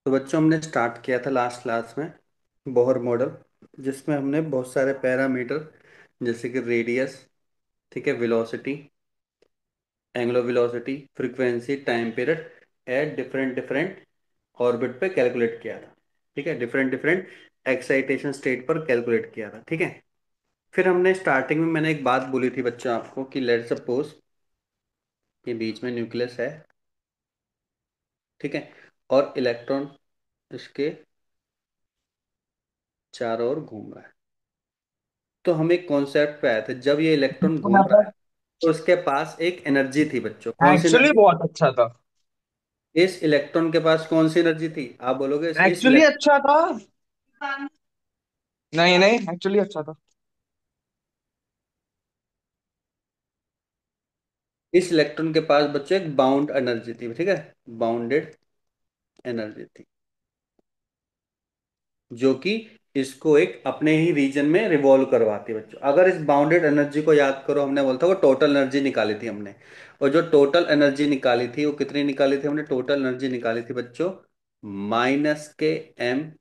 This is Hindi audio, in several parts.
तो बच्चों हमने स्टार्ट किया था लास्ट क्लास में बोहर मॉडल, जिसमें हमने बहुत सारे पैरामीटर जैसे कि रेडियस, ठीक है, velocity, angular velocity, frequency, time period at different different orbit पे कैलकुलेट किया था। ठीक है, डिफरेंट डिफरेंट एक्साइटेशन स्टेट पर कैलकुलेट किया था। ठीक है, फिर हमने स्टार्टिंग में मैंने एक बात बोली थी बच्चों आपको कि लेट्स सपोज ये बीच में न्यूक्लियस है, ठीक है, और इलेक्ट्रॉन इसके चारों ओर घूम रहा है। तो हम एक कॉन्सेप्ट पे आए थे, जब ये इलेक्ट्रॉन घूम रहा है तो उसके पास एक एनर्जी थी बच्चों। कौन सी एक्चुअली एनर्जी? बहुत अच्छा था। इस इलेक्ट्रॉन के पास कौन सी एनर्जी थी? आप बोलोगे इस एक्चुअली अच्छा था। नहीं नहीं, एक्चुअली अच्छा था। इस इलेक्ट्रॉन के पास बच्चों एक बाउंड एनर्जी थी, ठीक है, बाउंडेड एनर्जी थी, जो कि इसको एक अपने ही रीजन में रिवॉल्व करवाती है बच्चों। अगर इस बाउंडेड एनर्जी को याद करो, हमने बोलता वो टोटल एनर्जी निकाली थी हमने। और जो टोटल एनर्जी निकाली थी वो कितनी निकाली थी हमने? टोटल एनर्जी निकाली थी बच्चों -के m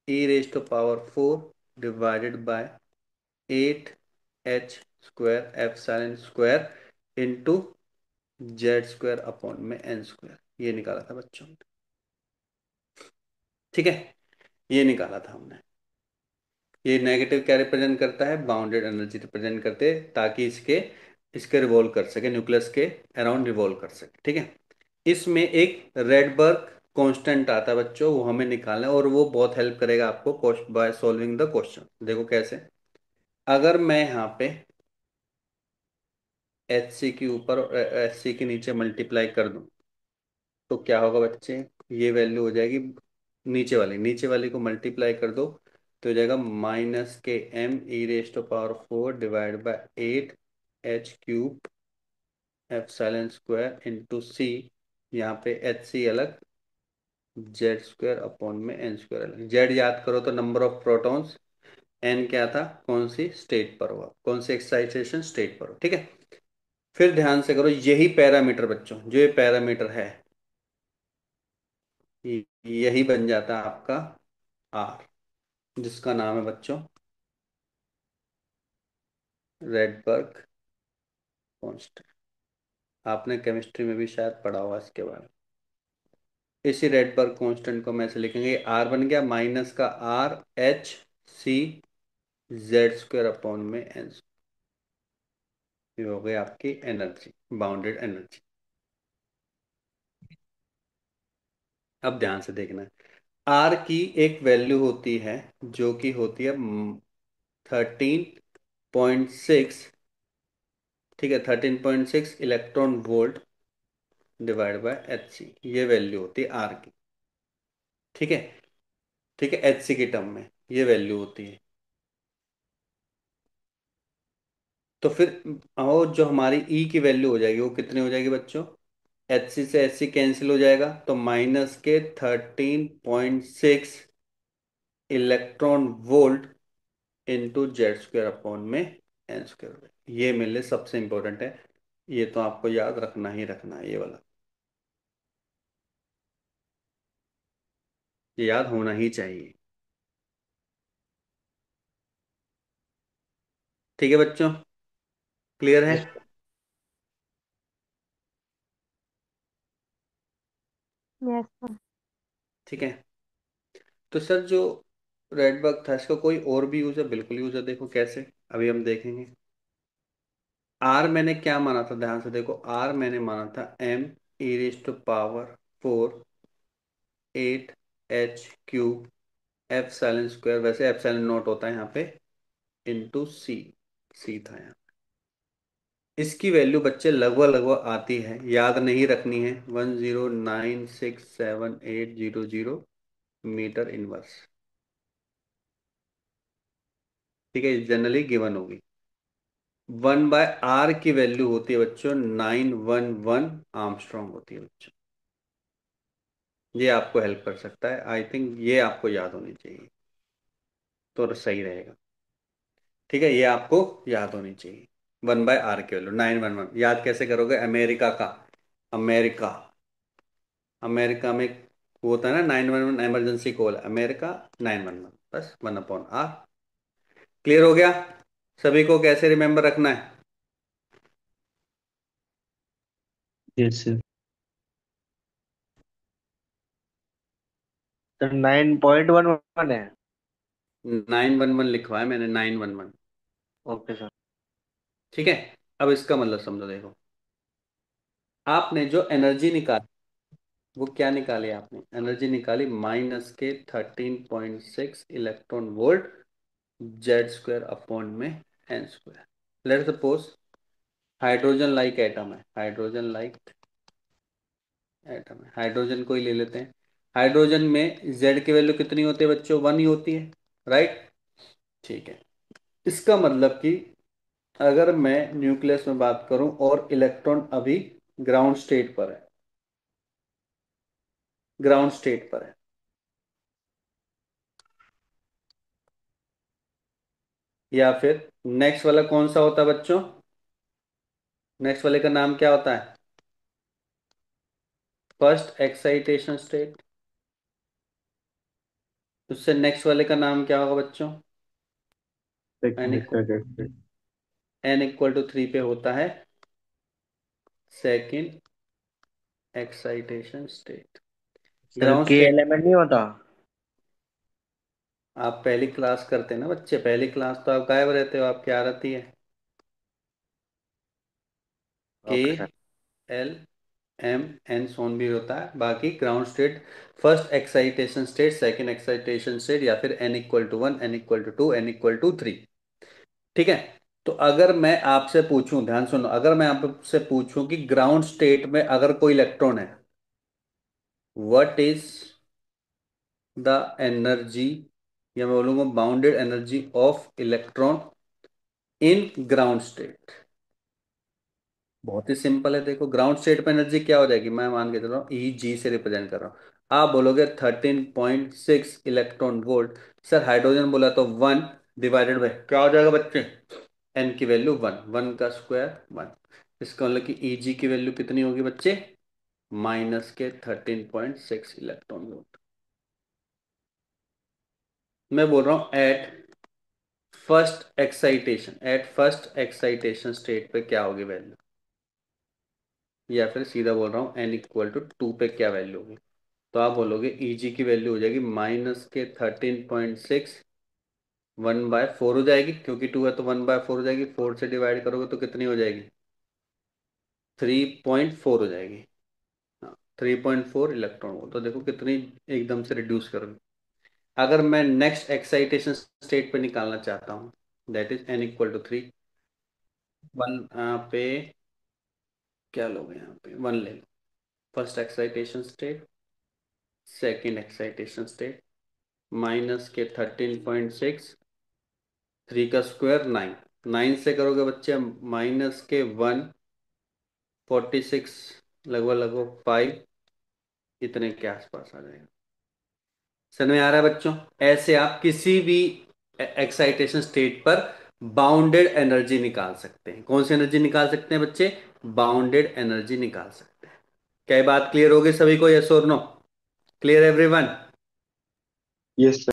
e⁻⁴ divided by 8h² epsilon square into z² upon में n²। ये निकाला था बच्चों। ठीक है, ये निकाला था हमने। ये नेगेटिव क्या रिप्रेजेंट करता है? बाउंडेड एनर्जी रिप्रेजेंट करते हैं, ताकि इसके इसके रिवॉल्व कर सके, न्यूक्लियस के अराउंड रिवॉल्व कर सके। ठीक है, इसमें एक रेडबर्ग कांस्टेंट आता है बच्चों, वो हमें निकालना है और वो बहुत हेल्प करेगा आपको बाय सॉल्विंग द क्वेश्चन। देखो कैसे। अगर मैं यहाँ पे एच सी के ऊपर और एच सी के नीचे मल्टीप्लाई कर दूं तो क्या होगा बच्चे? ये वैल्यू हो जाएगी, नीचे वाली को मल्टीप्लाई कर दो तो हो जाएगा -के m e⁻⁴ divide by 8h³ epsilon square into C. यहाँ पे एच सी अलग, z² अपॉन में n² अलग। जेड याद करो तो नंबर ऑफ प्रोटॉन्स, एन क्या था? कौन सी स्टेट पर हुआ, कौन सी एक्साइटेशन स्टेट पर हो। ठीक है, फिर ध्यान से करो, यही पैरामीटर बच्चों, जो ये पैरामीटर है, यही बन जाता है आपका आर, जिसका नाम है बच्चों रेडबर्ग कांस्टेंट। आपने केमिस्ट्री में भी शायद पढ़ा होगा इसके बारे में। इसी रेडबर्ग कांस्टेंट को मैं ऐसे लिखेंगे, आर बन गया माइनस का R H C z² upon में n। ये हो गई आपकी एनर्जी, बाउंडेड एनर्जी। अब ध्यान से देखना है, आर की एक वैल्यू होती है जो कि होती है 13.6, ठीक है, 13.6 electron volt divide by Hc। ये वैल्यू होती है आर की। ठीक है, ठीक है, Hc के टर्म में ये वैल्यू होती है। तो फिर और जो हमारी ई की वैल्यू हो जाएगी वो कितनी हो जाएगी बच्चों? Hc से Hc कैंसिल हो जाएगा तो -के 13.6 electron volt into z² upon में n²। ये मेरे लिए सबसे इंपॉर्टेंट है, ये तो आपको याद रखना ही रखना है, ये वाला ये याद होना ही चाहिए। ठीक है बच्चों, क्लियर है? Yes sir. ठीक है, तो सर जो रेडबर्ग था इसका कोई और भी यूज है? बिल्कुल यूज है, देखो कैसे, अभी हम देखेंगे। आर मैंने क्या माना था? ध्यान से देखो, आर मैंने माना था m e⁻⁴ 8h³ epsilon square, वैसे एप्सिलॉन नॉट होता है यहाँ पे, इंटू सी। सी था यहाँ। इसकी वैल्यू बच्चे लगभग लगभग आती है, याद नहीं रखनी है, 10967800 मीटर इनवर्स। ठीक है, जनरली गिवन होगी। 1/r की वैल्यू होती है बच्चों 911 आर्मस्ट्रॉन्ग होती है बच्चों। ये आपको हेल्प कर सकता है, आई थिंक ये आपको याद होनी चाहिए तो सही रहेगा। ठीक है, ये आपको याद होनी चाहिए। 1/r की वैल्यू 911। याद कैसे करोगे? अमेरिका का, अमेरिका, अमेरिका में वो होता है ना 911 इमरजेंसी कॉल, अमेरिका 911, बस 1/r। क्लियर हो गया सभी को कैसे रिमेंबर रखना है? Yes sir. तो 9.11 है। 911 लिखवाया मैंने, 911। Okay sir. ठीक है। अब इसका मतलब समझो, देखो आपने जो एनर्जी निकाली, वो क्या निकाली? आपने एनर्जी निकाली -के 13.6 इलेक्ट्रॉन वोल्ट Z² अपॉन में n²। Let suppose hydrogen like atom है, हाइड्रोजन लाइक एटम है, हाइड्रोजन को ही ले लेते हैं। हाइड्रोजन में Z की वैल्यू कितनी होती है बच्चों? 1 ही होती है, राइट? ठीक है। इसका मतलब कि अगर मैं न्यूक्लियस में बात करूं और इलेक्ट्रॉन अभी ग्राउंड स्टेट पर है, ग्राउंड स्टेट पर है, या फिर नेक्स्ट वाला कौन सा होता है बच्चों? नेक्स्ट वाले का नाम क्या होता है? First excitation state. उससे नेक्स्ट वाले का नाम क्या होगा बच्चों? N second equal excited. n = 3 पे होता है second excitation state. Sir ground के स्टेट। एलिमेंट नहीं होता। आप पहली क्लास करते हैं ना बच्चे, पहली क्लास तो आप गायब रहते हो, आपकी आदत ही है। K, okay sir. L, M, N so on भी होता है, बाकी ground state, first excitation state, second excitation state, या फिर n = 1, n = 2, n = 3। ठीक है। तो अगर मैं आपसे पूछूं, ध्यान सुनो, अगर मैं आपसे पूछूं कि ग्राउंड स्टेट में अगर कोई इलेक्ट्रॉन है, व्हाट इज द एनर्जी, या मैं बोलूंगा bounded energy of electron in ground state? बहुत ही सिंपल है। देखो ग्राउंड स्टेट पे एनर्जी क्या हो जाएगी, मैं मान के चल रहा हूँ ई जी से रिप्रेजेंट कर रहा हूँ। आप बोलोगे 13.6 इलेक्ट्रॉन वोल्ट। सर हाइड्रोजन बोला तो 1 डिवाइडेड बाय क्या हो जाएगा बच्चे? एन की वैल्यू 1, 1 का स्क्वायर 1। इसका मतलब कि ई जी की वैल्यू कितनी होगी बच्चे? -के 13.6 इलेक्ट्रॉन वोल्ट। मैं बोल रहा हूँ एट फर्स्ट एक्साइटेशन स्टेट पे क्या होगी वैल्यू, या फिर सीधा बोल रहा हूँ n = 2 पे क्या वैल्यू होगी? तो आप बोलोगे ई जी की वैल्यू हो जाएगी -के 13.6, 1/4 हो जाएगी, क्योंकि 2 है तो 1/4 हो जाएगी, 4 से डिवाइड करोगे तो कितनी हो जाएगी? 3.4 हो जाएगी। हाँ, 3.4 इलेक्ट्रॉन वोल्ट। तो देखो कितनी एकदम से रिड्यूस करोगे। अगर मैं नेक्स्ट एक्साइटेशन स्टेट पे निकालना चाहता हूँ, दैट इज n = 3, 1 पे क्या लोगे? यहाँ पे 1 ले लो। First excitation state, second excitation state, -के 13.6, 3 का स्क्वायर 9, 9 से करोगे बच्चे -के 146, लगभग लगभग 5, इतने के आसपास आ जाएगा। समझ में आ रहा है बच्चों? ऐसे आप किसी भी एक्साइटेशन स्टेट पर बाउंडेड एनर्जी निकाल सकते हैं। कौन सी एनर्जी निकाल सकते हैं बच्चे? बाउंडेड एनर्जी निकाल सकते हैं। क्या ये बात क्लियर हो गई सभी को? यस और no? Clear everyone? Yes sir.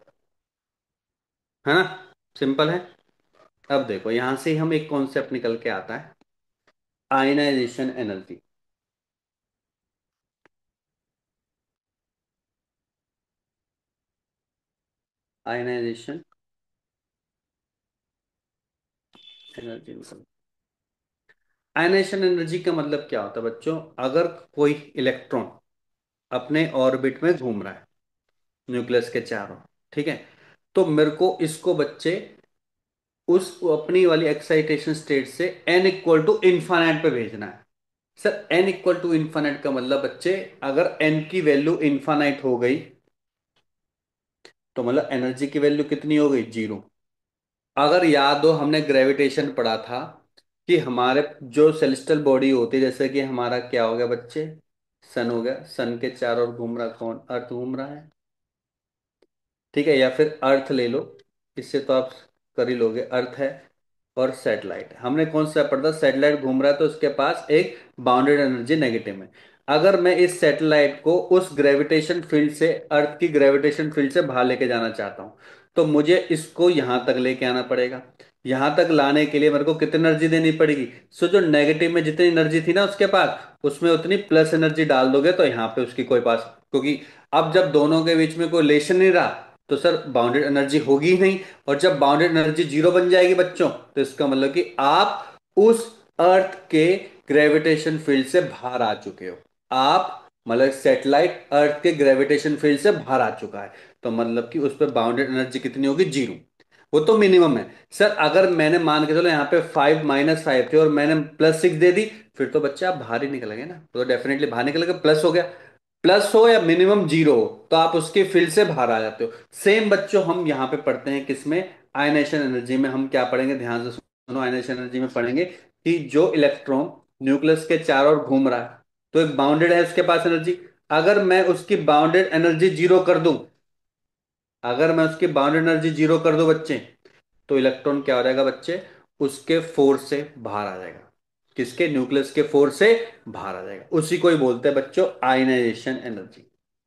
है ना? सिंपल है। अब देखो यहां से हम एक कॉन्सेप्ट निकल के आता है, ionization energy. Ionization energy, ionization energy का मतलब क्या होता है बच्चों? अगर कोई इलेक्ट्रॉन अपने ऑर्बिट में घूम रहा है न्यूक्लियस के चारों, ठीक है, तो मेरे को इसको बच्चे उस अपनी वाली एक्साइटेशन स्टेट से n = इन्फानाइट पे भेजना है। सर n = इन्फानाइट का मतलब बच्चे, अगर n की वैल्यू इन्फानाइट हो गई तो मतलब एनर्जी की वैल्यू कितनी हो गई? 0। अगर याद हो हमने ग्रेविटेशन पढ़ा था कि हमारे जो सेलेस्टियल बॉडी होती है, जैसे कि हमारा क्या हो गया बच्चे? सन हो गया, सन के चारों ओर घूम रहा कौन? अर्थ घूम रहा है, ठीक है, या फिर अर्थ ले लो, इससे तो आप कर ही लोगे, अर्थ है। और सैटेलाइट, हमने कौन सा पढ़ा था? सैटेलाइट घूम रहा है तो उसके पास एक बाउंडेड एनर्जी नेगेटिव है। अगर मैं इस सैटेलाइट को उस ग्रेविटेशन फील्ड से, अर्थ की ग्रेविटेशन फील्ड से बाहर लेके जाना चाहता हूं, तो मुझे इसको यहां तक लेके आना पड़ेगा। यहां तक लाने के लिए मेरे को कितनी एनर्जी देनी पड़ेगी? सो जो नेगेटिव में जितनी एनर्जी थी ना उसके पास, उसमें उतनी प्लस एनर्जी डाल दोगे तो यहां पे उसकी कोई पास, क्योंकि अब जब दोनों के बीच में कोई रिलेशन नहीं रहा, तो सर बाउंडेड एनर्जी होगी ही नहीं। और जब बाउंडेड एनर्जी जीरो बन जाएगी बच्चों, तो इसका मतलब कि आप उस अर्थ के ग्रेविटेशन फील्ड से बाहर आ चुके हो। आप मतलब सैटेलाइट अर्थ के ग्रेविटेशन फील्ड से बाहर आ चुका है। तो मतलब कि उस पर बाउंडेड एनर्जी कितनी होगी? जीरो। वो तो मिनिमम है। सर अगर मैंने मान के चलो यहाँ पे 5 - 5 थे और मैंने +6 दे दी, फिर तो बच्चे आप बाहर ही निकल गए ना, तो डेफिनेटली बाहर निकल गए, प्लस हो गया। प्लस हो या मिनिमम जीरो हो, तो आप उसके फील्ड से बाहर आ जाते हो। सेम बच्चों हम यहां पे पढ़ते हैं किसमें? आयनेशन एनर्जी में। हम क्या पढ़ेंगे, ध्यान से सुनो, आयनेशन एनर्जी में पढ़ेंगे कि जो इलेक्ट्रॉन न्यूक्लियस के चारों ओर घूम रहा है, तो एक बाउंडेड है उसके पास एनर्जी। अगर मैं उसकी बाउंडेड एनर्जी जीरो कर दूं, अगर मैं उसकी बाउंडेड एनर्जी जीरो कर दूं बच्चे, तो इलेक्ट्रॉन क्या हो जाएगा बच्चे? उसके फोर्स से बाहर आ जाएगा। किसके? न्यूक्लियस के फोर्स से बाहर आ जाएगा। उसी को ही बोलते हैं बच्चों आयनाइजेशन एनर्जी।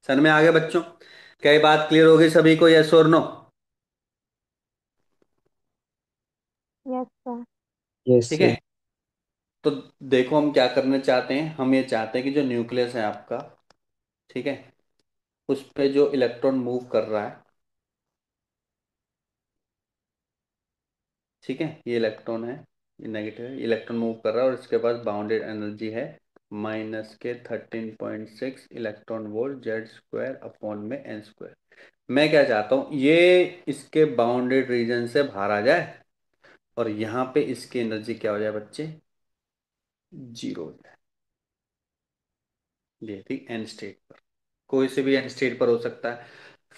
समझ में आ गया बच्चों? क्या ये बात क्लियर हो गई सभी को? यस और नो? Yes, sir. यस ठीक सर। है। तो देखो हम क्या करना चाहते हैं, हम ये चाहते हैं कि जो न्यूक्लियस है आपका, ठीक है, उस पे जो इलेक्ट्रॉन मूव कर रहा है, ठीक है, ये इलेक्ट्रॉन है, ये नेगेटिव है, इलेक्ट्रॉन मूव कर रहा है और इसके पास बाउंडेड एनर्जी है -13.6 इलेक्ट्रॉन वोल्ट Z² अपॉन में n²। मैं क्या चाहता हूं, ये इसके बाउंडेड रीजन से बाहर आ जाए और यहां पे इसकी एनर्जी क्या हो जाए बच्चे? जीरो हो जाए। ये थी एन स्टेट पर। कोई से भी एन स्टेट पर हो सकता है।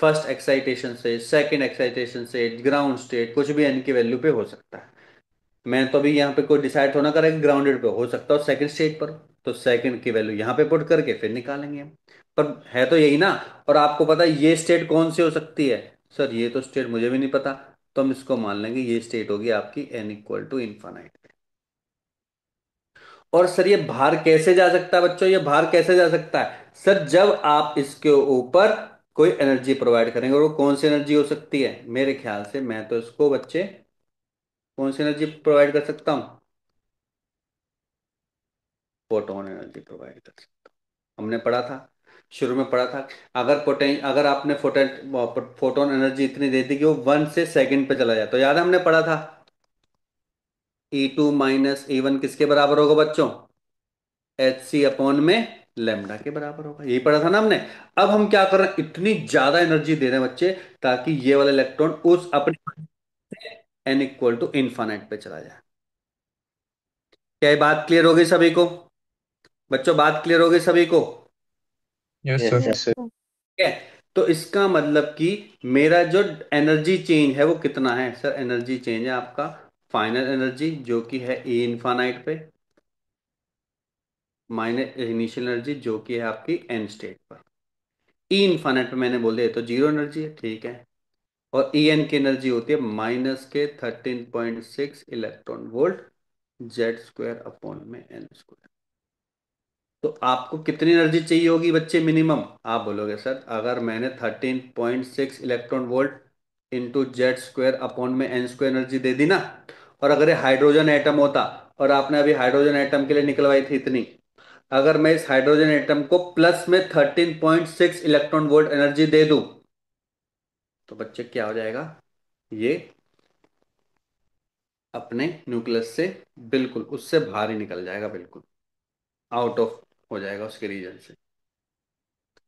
फर्स्ट एक्साइटेशन से, सेकंड एक्साइटेशन से, ग्राउंड स्टेट, कुछ भी एन की वैल्यू पे हो सकता है। मैं तो अभी यहाँ पे कोई डिसाइड होना करेगा, ग्राउंडेड पे हो सकता है सेकंड स्टेट पर, तो सेकंड की वैल्यू यहाँ पे पुट करके फिर निकालेंगे हम। पर है तो यही ना। और आपको पता है ये स्टेट कौन सी हो सकती है? सर ये तो स्टेट मुझे भी नहीं पता। तो हम इसको मान लेंगे ये स्टेट होगी आपकी n=∞। और सर ये बाहर कैसे जा सकता है बच्चों? ये बाहर कैसे जा सकता है सर? जब आप इसके ऊपर कोई एनर्जी प्रोवाइड करेंगे। और वो कौन सी एनर्जी हो सकती है? मेरे ख्याल से मैं तो इसको बच्चे कौन सी एनर्जी प्रोवाइड कर सकता हूं? फोटोन एनर्जी प्रोवाइड कर सकता हूं। हमने पढ़ा था, शुरू में पढ़ा था, अगर आपने फोटोन एनर्जी इतनी दे दी कि वो 1 से सेकंड पे चला जाए, तो याद है हमने पढ़ा था E2 - E1 किसके बराबर होगा बच्चों? Hc अपॉन में लेमडा के बराबर होगा। यही पढ़ा था ना हमने। अब हम क्या कर रहे हैं, इतनी ज्यादा एनर्जी दे रहे हैं बच्चे, ताकि ये वाला इलेक्ट्रॉन उस अपने n=∞ पे चला जाए। क्या ये बात क्लियर हो गई सभी को? बच्चों बात क्लियर हो गई सभी को? Yes Yes, sir. sir. ठीक है। तो इसका मतलब कि मेरा जो एनर्जी चेंज है वो कितना है सर? एनर्जी चेंज है आपका फाइनल एनर्जी जो कि है E इनफाइनाइट पे, माइनस इनिशियल एनर्जी जो कि है आपकी एन स्टेट पर। E इनफाइनाइट पे मैंने बोल दिया तो जीरो एनर्जी है, ठीक है। और ई एन की एनर्जी होती है -13.6 इलेक्ट्रॉन वोल्ट Z² अपॉन में n²। तो आपको कितनी एनर्जी चाहिए होगी बच्चे मिनिमम? आप बोलोगे सर अगर मैंने 13.6 electron volt into Z² upon में n² एनर्जी दे दी ना, और अगर ये हाइड्रोजन एटम होता, और आपने अभी हाइड्रोजन एटम के लिए निकलवाई थी इतनी, अगर मैं इस हाइड्रोजन एटम को प्लस में 13.6 इलेक्ट्रॉन वोल्ट एनर्जी दे दूं, तो बच्चे क्या हो जाएगा? ये अपने न्यूक्लियस से बिल्कुल उससे बाहर ही निकल जाएगा, बिल्कुल आउट ऑफ हो जाएगा उसके रीजन से।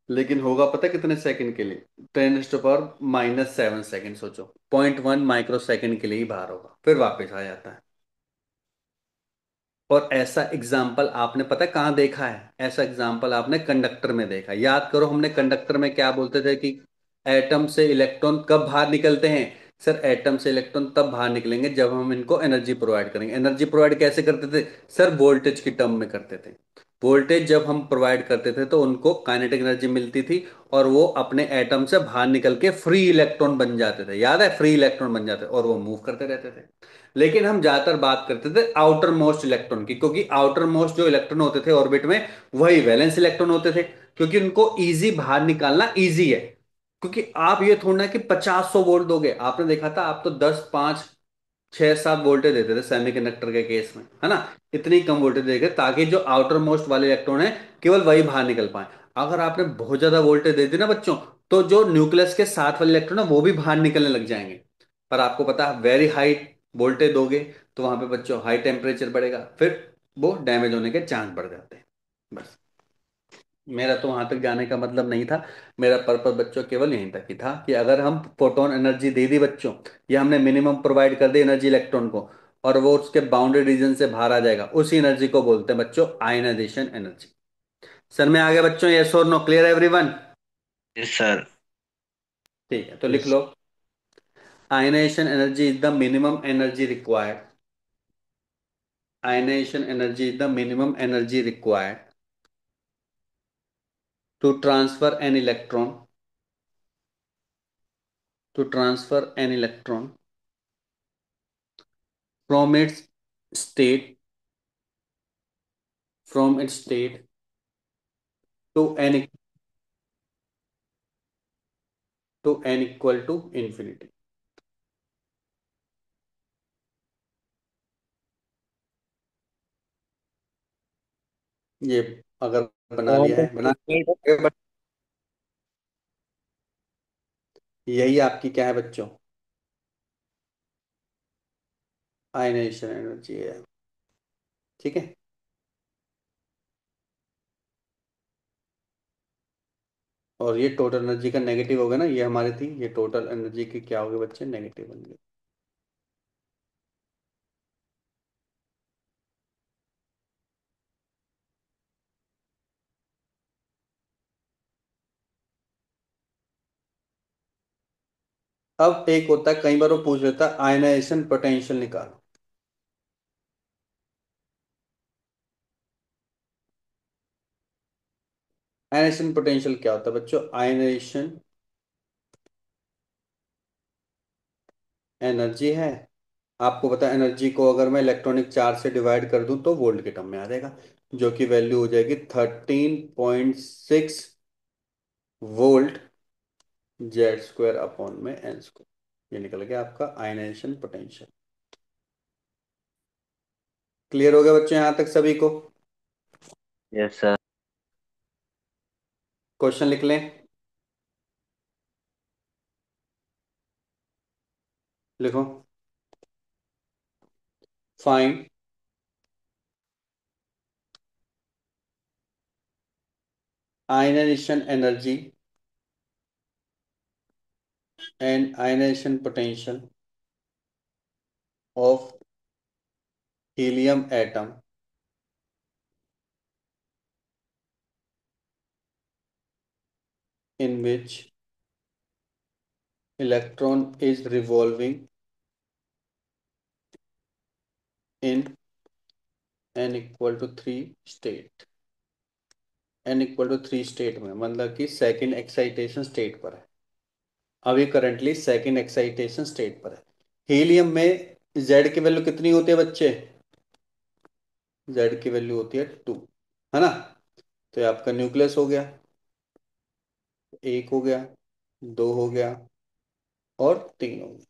लेकिन होगा पता कितने सेकंड के लिए? 10⁻⁻⁷ सोचो, 0.1 माइक्रो सेकंड के लिए ही बाहर होगा, फिर वापस आ जाता है। और ऐसा एग्जाम्पल आपने पता है कहाँ देखा है? ऐसा एग्जाम्पल आपने कंडक्टर में देखा है। याद करो हमने कंडक्टर में क्या बोलते थे कि एटम से इलेक्ट्रॉन कब बाहर निकलते हैं? सर एटम से इलेक्ट्रॉन तब बाहर निकलेंगे जब हम इनको एनर्जी प्रोवाइड करेंगे। एनर्जी प्रोवाइड कैसे करते थे सर? वोल्टेज की टर्म में करते थे। वोल्टेज जब हम प्रोवाइड करते थे तो उनको काइनेटिक एनर्जी मिलती थी, और वो अपने एटम से बाहर निकल के फ्री इलेक्ट्रॉन बन जाते थे। याद है, फ्री इलेक्ट्रॉन बन जाते थे और वो मूव करते रहते थे। लेकिन हम ज्यादातर बात करते थे आउटर मोस्ट इलेक्ट्रॉन की, क्योंकि आउटर मोस्ट जो इलेक्ट्रॉन होते थे ऑर्बिट में, वही वैलेंस इलेक्ट्रॉन होते थे, क्योंकि उनको इजी बाहर निकालना इजी है। क्योंकि आप ये थोड़ा ना कि 50-100 वोल्ट दोगे, आपने देखा था, आप तो 10, 5, 6, 7 वोल्टेज देते थे सेमीकंडक्टर के केस में, है ना। इतनी कम वोल्टेज देते ताकि जो आउटर मोस्ट वाले इलेक्ट्रॉन है केवल वही बाहर निकल पाए। अगर आपने बहुत ज्यादा वोल्टेज दे दी ना बच्चों, तो जो न्यूक्लियस के साथ वाले इलेक्ट्रॉन है वो भी बाहर निकलने लग जाएंगे। पर आपको पता है, वेरी हाई वोल्टेज दोगे तो वहां पे बच्चों हाई टेम्परेचर बढ़ेगा, फिर वो डैमेज होने के चांस बढ़ जाते हैं। बस, मेरा तो वहां तक जाने का मतलब नहीं था। मेरा पर्पस बच्चों केवल यहीं तक ही था कि अगर हम फोटोन एनर्जी दे दी बच्चों, या हमने मिनिमम प्रोवाइड कर दी एनर्जी इलेक्ट्रॉन को, और वो उसके बाउंड्री रीजन से बाहर आ जाएगा, उसी एनर्जी को बोलते हैं बच्चों आयनाइजेशन एनर्जी। सर में आ गया बच्चों, यस और no, clear everyone? Yes sir. ठीक है, तो लिख Yes. लो। Ionization energy is the minimum energy required. Ionization energy is the minimum energy required to transfer an electron, to transfer an electron from its state, from its state to n equal to infinity। ये अगर बना लिया है, बना लिया, बट यही आपकी क्या है बच्चों, आयनाइजेशन एनर्जी है। ठीक है, और ये टोटल एनर्जी का नेगेटिव होगा ना, ये हमारी थी, ये टोटल एनर्जी की क्या होगी बच्चे, नेगेटिव बन गई। अब एक होता है, कई बार वो पूछ लेता है आयनाइजेशन पोटेंशियल निकालो। आयनाइजेशन पोटेंशियल क्या होता है बच्चों? आयनाइजेशन एनर्जी है। आपको पता है एनर्जी को अगर मैं इलेक्ट्रॉनिक चार्ज से डिवाइड कर दूं तो वोल्ट के टर्म में आ जाएगा, जो कि वैल्यू हो जाएगी 13.6 वोल्ट Z² अपॉन में N²। ये निकल गया आपका आयनाइजेशन पोटेंशियल। क्लियर हो गया बच्चों यहां तक सभी को? Yes sir. क्वेश्चन लिख लें, लिखो। Find ionization energy and ionization potential of helium atom in which electron is revolving in n equal to 3 state। n equal to 3 state में मतलब कि सेकंड एक्साइटेशन स्टेट पर है। अभी करंटली सेकंड एक्साइटेशन स्टेट पर है। हीलियम में z की वैल्यू कितनी होती है बच्चे? z की वैल्यू होती है 2, है ना। तो ये आपका न्यूक्लियस हो गया, एक हो गया, दो हो गया, और तीन हो गया।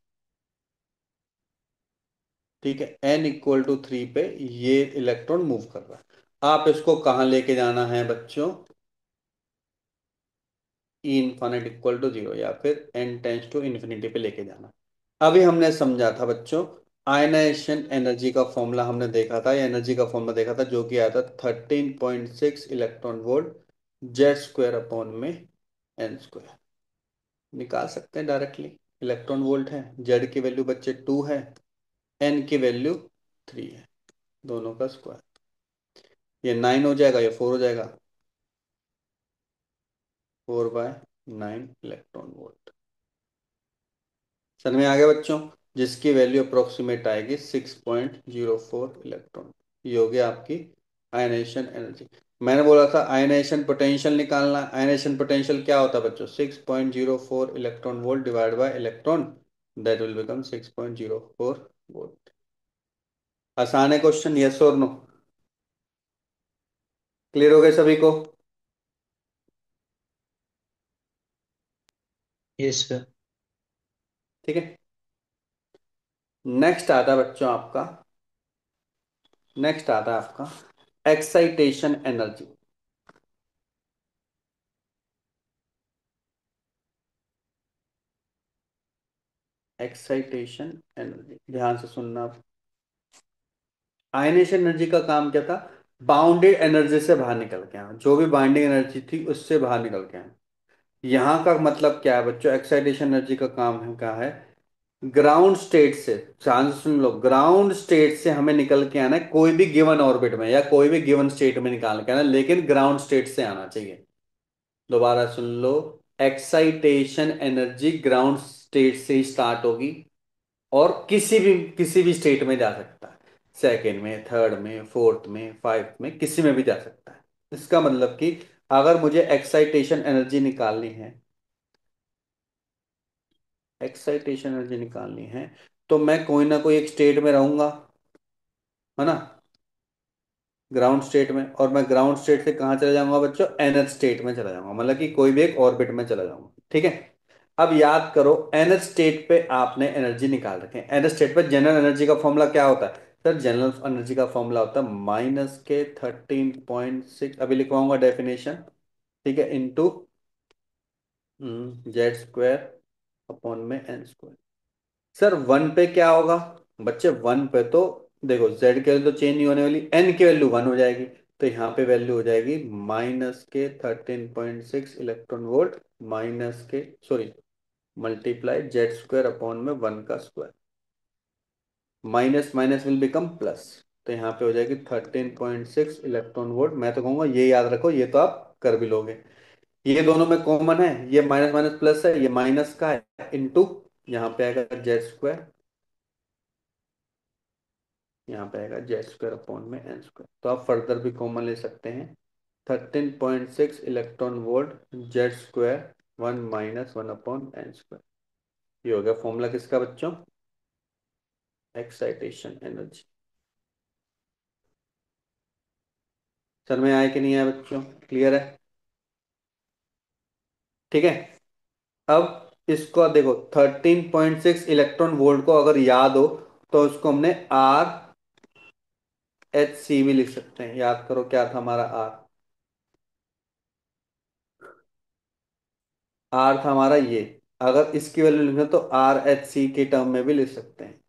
ठीक है, n इक्वल टू 3 पे ये इलेक्ट्रॉन मूव कर रहा है। आप इसको कहाँ लेके जाना है बच्चों? ई इन्फानिट इक्वल टू 0, या फिर n टेंस टू इन्फिनिटी पे लेके जाना। अभी हमने समझा था बच्चों, आयनाइजेशन एनर्जी का फॉर्मूला हमने देखा था, या एनर्जी का फॉर्मूला देखा था, जो कि आया था 13.6 इलेक्ट्रॉन वोल्ट Z² अपॉन में N²। निकाल सकते हैं डायरेक्टली। इलेक्ट्रॉन वोल्ट है, Z की वैल्यू बच्चे 2 है, N की वैल्यू 3 है, दोनों का स्क्वायर। ये 9 हो जाएगा, ये 4 हो जाएगा, 4/9 इलेक्ट्रॉन वोल्ट। समझ में आ गया बच्चों? जिसकी वैल्यू अप्रोक्सीमेट आएगी 6.04 इलेक्ट्रॉन। ये हो गया आपकी आयनाइजेशन एनर्जी। मैंने बोला था आयनेशन पोटेंशियल निकालना। आयनेशन पोटेंशियल क्या होता है बच्चों? 6.04 electron volt divide by electron, that will become 6.04 volt. आसान है क्वेश्चन, यस और नो? क्लियर हो गए सभी को? Yes sir. ठीक है। नेक्स्ट आता है बच्चों आपका, नेक्स्ट आता है आपका एक्साइटेशन एनर्जी। एक्साइटेशन एनर्जी, ध्यान से सुनना। आयनेशन एनर्जी का काम क्या था? बाउंडेड एनर्जी से बाहर निकल के आना, जो भी बाइंडिंग एनर्जी थी उससे बाहर निकल के आना। यहां का मतलब क्या है बच्चों? एक्साइटेशन एनर्जी का काम है क्या है? ग्राउंड स्टेट से, ध्यान से सुन लो, ग्राउंड स्टेट से हमें निकल के आना है कोई भी गिवन ऑर्बिट में या कोई भी गिवन स्टेट में निकाल के आना है, लेकिन ग्राउंड स्टेट से आना चाहिए। दोबारा सुन लो, एक्साइटेशन एनर्जी ग्राउंड स्टेट से ही स्टार्ट होगी और किसी भी स्टेट में जा सकता है। सेकेंड में, थर्ड में, फोर्थ में, फाइव्थ में, किसी में भी जा सकता है। इसका मतलब कि अगर मुझे एक्साइटेशन एनर्जी निकालनी है, एक्साइटेशन एनर्जी निकालनी है, तो मैं कोई ना कोई एक स्टेट में रहूंगा, है ना, ग्राउंड स्टेट में। और मैं ग्राउंड स्टेट से कहाँ चला जाऊंगा बच्चों? एनर्थ स्टेट में चला जाऊंगा, मतलब कि कोई भी एक ऑर्बिट में चला जाऊंगा। ठीक है। अब याद करो, एनर्थ स्टेट पे आपने एनर्जी निकाल रखे हैं। एनर्थ स्टेट पे जनरल एनर्जी का फॉर्मूला क्या होता है? सर जनरल एनर्जी का फॉर्मूला होता है -के 13.6, अभी लिखवाऊंगा डेफिनेशन, ठीक है, इंटू Z² अपॉन में n²। सर वन पे क्या होगा बच्चे? वन पे तो देखो, जेड की वैल्यू तो चेंज नहीं होने वाली, एन की वैल्यू वन हो जाएगी, तो यहाँ पे वैल्यू हो जाएगी -के 13.6 इलेक्ट्रॉन वोल्ट, माइनस के सॉरी मल्टीप्लाई Z² अपॉन में वन का square, minus minus will become plus, तो यहाँ पे हो जाएगी 13.6 इलेक्ट्रॉन वोल्ट। मैं तो कहूंगा ये याद रखो, ये तो आप कर भी लोगे। ये दोनों में कॉमन है, ये माइनस माइनस प्लस है, ये माइनस का है, इंटू यहाँ पे आएगा Z², यहाँ पे आएगा Z² अपॉन में n²। तो आप फर्दर भी कॉमन ले सकते हैं, 13.6 electron volt Z², one minus one upon n²। ये हो गया फॉर्मूला किसका बच्चों? Excitation energy. सर में आए कि नहीं आया बच्चों? क्लियर है? ठीक है। अब इसको देखो, 13.6 इलेक्ट्रॉन वोल्ट को अगर याद हो तो उसको हमने RHC भी लिख सकते हैं। याद करो क्या था हमारा R? R था हमारा ये। अगर इसकी वैल्यू लिखें तो RHC के टर्म में भी लिख सकते हैं,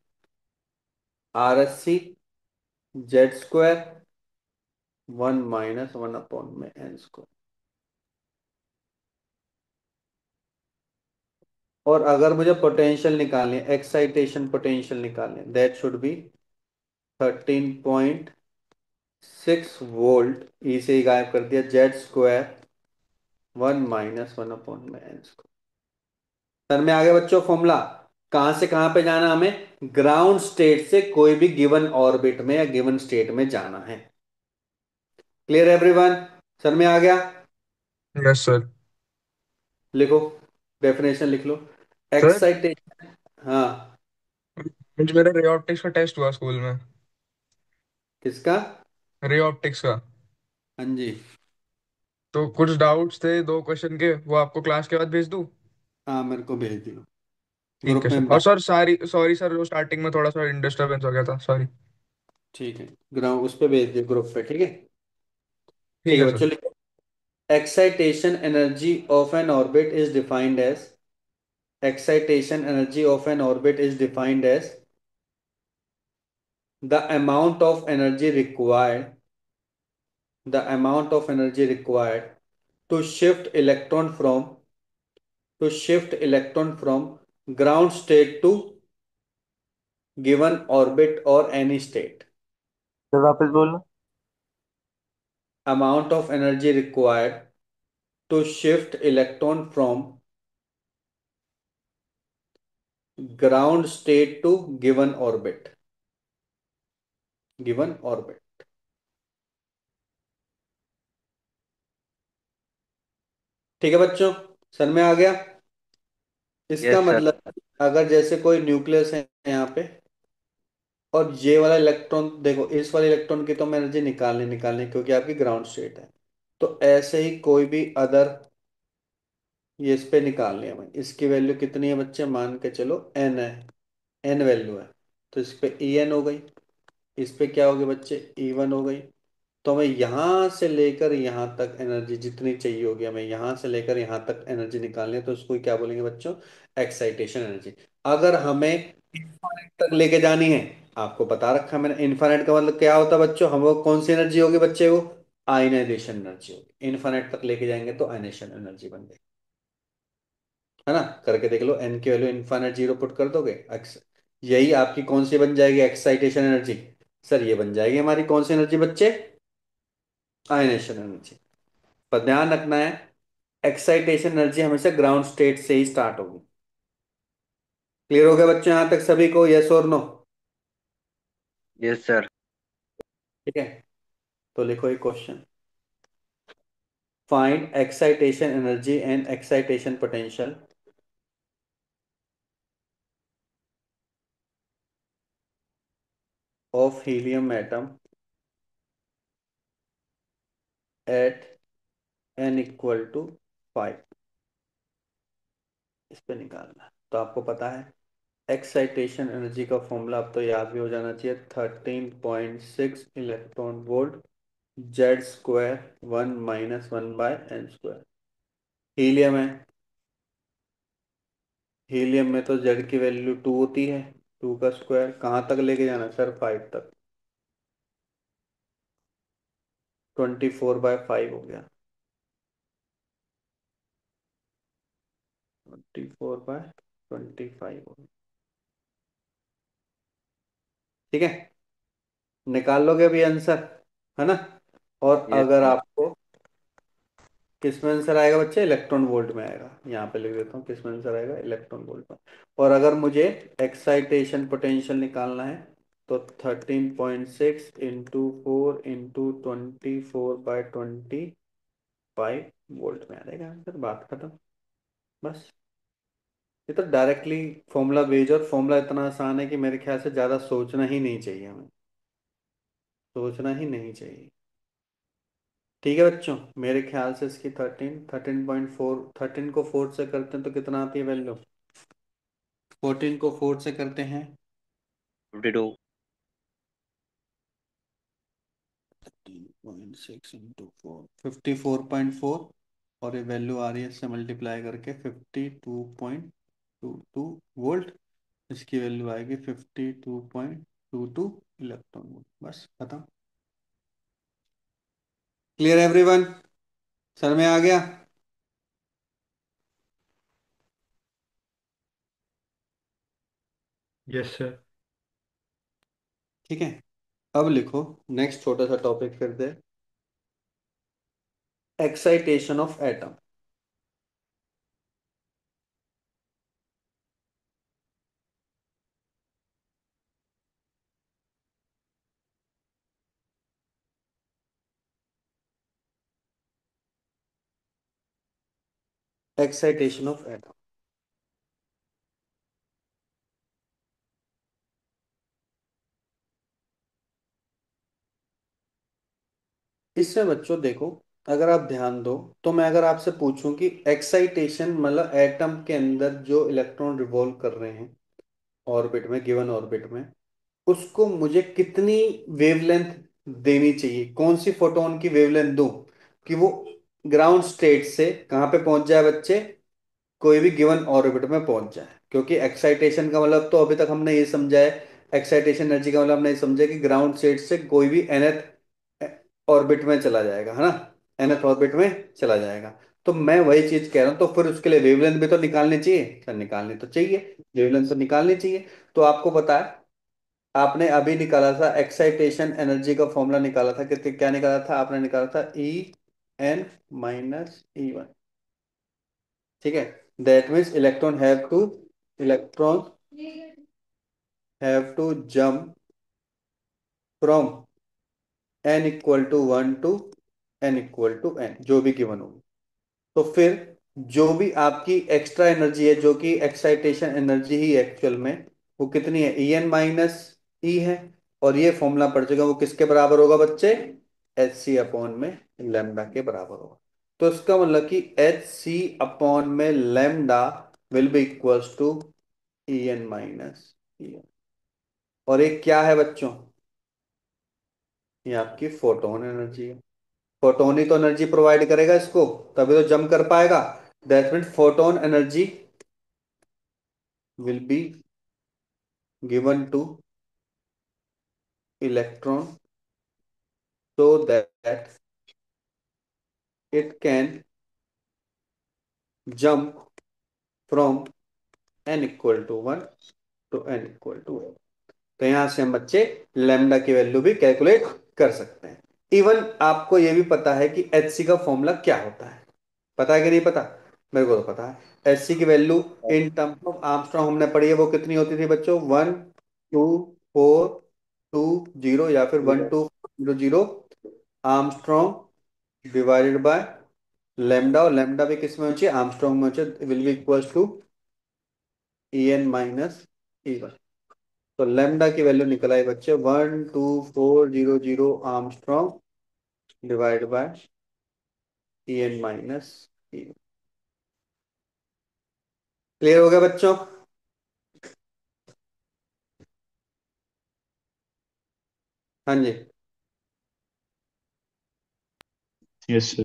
RHC Z² one minus one upon में n²। और अगर मुझे पोटेंशियल निकालनी है, एक्साइटेशन पोटेंशियल निकालनी है, दैट शुड बी 13.6 वोल्ट, ई से ही गायब कर दिया, Z² one minus one upon में n²। सर में आ गया बच्चों फॉर्मूला? कहां से कहां पे जाना हमें? ग्राउंड स्टेट से कोई भी गिवन ऑर्बिट में या गिवन स्टेट में जाना है। Clear everyone? सर में आ गया? Yes sir. लिखो, डेफिनेशन लिख लो सर एक्साइटेशन। हाँ। मुझे मेरा रे ऑप्टिक्स का टेस्ट हुआ स्कूल में। किसका? रे ऑप्टिक्स का। हाँ जी। तो कुछ डाउट्स थे दो क्वेश्चन के, वो आपको क्लास के बाद भेज दूं? हाँ मेरे को भेज दियो, ठीक ग्रुप है सर। में और डाल। सर सारी सॉरी सर, जो स्टार्टिंग में थोड़ा सा डिस्टरबेंस हो गया था, सॉरी। ठीक है, ग्राउंड उस पे भेज दियो ग्रुप पे, ठीक है। ठीक ठीक है है बच्चों, सर। लिखो, excitation energy of an orbit is defined as, excitation energy of an orbit is defined as the amount of energy required, the amount of energy required to shift electron from, to shift electron from ground state to given orbit or any state। Sir वापस बोलना। amount of energy required to shift electron from ground state to given orbit, given orbit। ठीक है बच्चों, सर में आ गया। इसका यस सर। मतलब अगर जैसे कोई न्यूक्लियस है यहाँ पे, और ये वाला इलेक्ट्रॉन देखो, इस वाले इलेक्ट्रॉन की तो एनर्जी निकालनी निकालनी क्योंकि आपकी ग्राउंड स्टेट है। तो ऐसे ही कोई भी अदर, ये इस पे निकालनी है हमें। इसकी वैल्यू कितनी है बच्चे, मान के चलो एन है, एन वैल्यू है। तो इस पे ई एन हो गई, इस पे क्या होगी बच्चे, ई वन हो गई। तो हमें यहां से लेकर यहां तक एनर्जी जितनी चाहिए होगी, हमें यहां से लेकर यहां तक एनर्जी निकालनी है, तो उसको क्या बोलेंगे बच्चों, एक्साइटेशन एनर्जी। अगर हमें इन्फाइनाइट तक लेके जानी है, आपको बता रखा है मैंने, इन्फाइनाइट का मतलब क्या होता है बच्चों, हम वो कौन सी एनर्जी होगी बच्चे, वो आयनाइजेशन एनर्जी होगी। इन्फाइनाइट तक लेके जाएंगे तो आयनाइजेशन एनर्जी बन गई, है ना। करके देख लो, एन की वैल्यू इन्फाइनाइट जीरो पुट कर दोगे, यही आपकी कौन सी बन जाएगी, एक्साइटेशन एनर्जी। सर ये बन जाएगी हमारी कौन सी एनर्जी बच्चे, आयनेशन एनर्जी। पर ध्यान रखना है, एक्साइटेशन एनर्जी हमेशा ग्राउंड स्टेट से ही स्टार्ट होगी। क्लियर हो गया बच्चों यहां तक सभी को, यस और नो। Yes sir. ठीक है, तो लिखो एक question, find excitation energy and excitation potential of helium atom at n equal to 5। इस पे निकालना है। तो आपको पता है एक्साइटेशन एनर्जी का फॉर्मूला, अब तो याद भी हो जाना चाहिए, 13.6 electron volt Z square, one minus one by n square. Helium है, हीलियम में तो जेड की वैल्यू टू होती है, टू का स्क्वायर कहाँ तक लेके जाना है सर, फाइव तक। 24/5 हो गया, 24/25 हो गया। ठीक है, निकाल लोगे अभी आंसर, है ना। और यस अगर सर। आपको किस में आंसर आएगा बच्चे, इलेक्ट्रॉन वोल्ट में आएगा, यहाँ पे लिख देता हूँ किस में आंसर आएगा, इलेक्ट्रॉन वोल्ट में। और अगर मुझे एक्साइटेशन पोटेंशियल निकालना है, तो 13.6 इंटू फोर इंटू 24/25 वोल्ट में आ जाएगा आंसर, बात खत्म। बस, ये तो डायरेक्टली फॉर्मूला बेस्ड, और फॉर्मूला इतना आसान है कि मेरे ख्याल से ज़्यादा सोचना ही नहीं चाहिए हमें, सोचना ही नहीं चाहिए। ठीक है बच्चों, मेरे ख्याल से इसकी 13.4, 13 को 4 से करते हैं तो कितना आती है वैल्यू, 14 को 4 से करते हैं, 52। 13.6 इंटू 4, 54.4। और ये वैल्यू आ रही है इससे मल्टीप्लाई करके 52.22 वोल्ट। इसकी वैल्यू आएगी 52.22 इलेक्ट्रॉन वोल्ट। बस खत्म। क्लियर एवरीवन, सर में आ गया। Yes sir. ठीक है, अब लिखो नेक्स्ट छोटा सा टॉपिक फिर दे, excitation of atom. Excitation of atom, इसमें बच्चों देखो, अगर आप ध्यान दो, तो मैं अगर आपसे पूछूं कि एक्साइटेशन मतलब एटम के अंदर जो इलेक्ट्रॉन रिवॉल्व कर रहे हैं ऑर्बिट में, गिवन ऑर्बिट में, उसको मुझे कितनी वेवलेंथ देनी चाहिए, कौन सी फोटोन की वेवलेंथ दूं कि वो ग्राउंड स्टेट से कहाँ पे पहुंच जाए बच्चे, कोई भी गिवन ऑर्बिट में पहुंच जाए। क्योंकि एक्साइटेशन का मतलब तो अभी तक हमने ये समझा है, एक्साइटेशन एनर्जी का मतलब हमने ये समझा कि ग्राउंड स्टेट से कोई भी nth ऑर्बिट में चला जाएगा, है ना, nth ऑर्बिट में चला जाएगा। तो मैं वही चीज कह रहा हूं, तो फिर उसके लिए वेवलेंथ भी तो निकालनी चाहिए सर, निकालनी तो चाहिए, वेवलेंथ तो निकालनी चाहिए। तो आपको पता है, आपने अभी निकाला था एक्साइटेशन एनर्जी का फॉर्मूला निकाला था, कितने क्या निकाला था आपने, निकाला था E n - E1। ठीक है, that means electron have to jump from n equal to 1 to n equal to n, जो भी गिवन होगी। तो फिर जो भी आपकी एक्स्ट्रा एनर्जी है, जो कि एक्साइटेशन एनर्जी ही एक्चुअल में, वो कितनी है, ई एन माइनस ई है। और ये फॉर्मूला पड़ चुका, वो किसके बराबर होगा बच्चे, एच सी अपॉन में लेमडा के बराबर होगा। तो इसका मतलब कि एच सी अपॉन में lambda will be equals to E N minus E N. और एक क्या है बच्चों, ये आपकी फोटोन एनर्जी है। फोटोन ही तो एनर्जी प्रोवाइड करेगा इसको, तभी तो जम कर पाएगा। That mean photon energy will be given two electron so that it can jump from n equal to 1 to n equal to 1। तो यहां से हम बच्चे लेमडा की वैल्यू भी कैलकुलेट कर सकते हैं। इवन आपको यह भी पता है कि एच सी का फॉर्मूला क्या होता है, पता है कि नहीं पता, मेरे को तो पता है। एच सी की value in terms of Armstrong हमने पढ़ी है, वो कितनी होती थी बच्चों, 1 2 4 2 0 या फिर 1 2 0 0 आर्मस्ट्रॉन्ग डिवाइडेड बाय लेमडा। और लेमडा भी किस में होची, आर्मस्ट्रॉन्ग में होचे, will be equals to E N minus E one. तो लेमडा की वैल्यू निकल आई बच्चे 1 2 4 0 0 angstrom divide by E N minus E. Clear हो गया बच्चों। हाँ जी। Yes sir.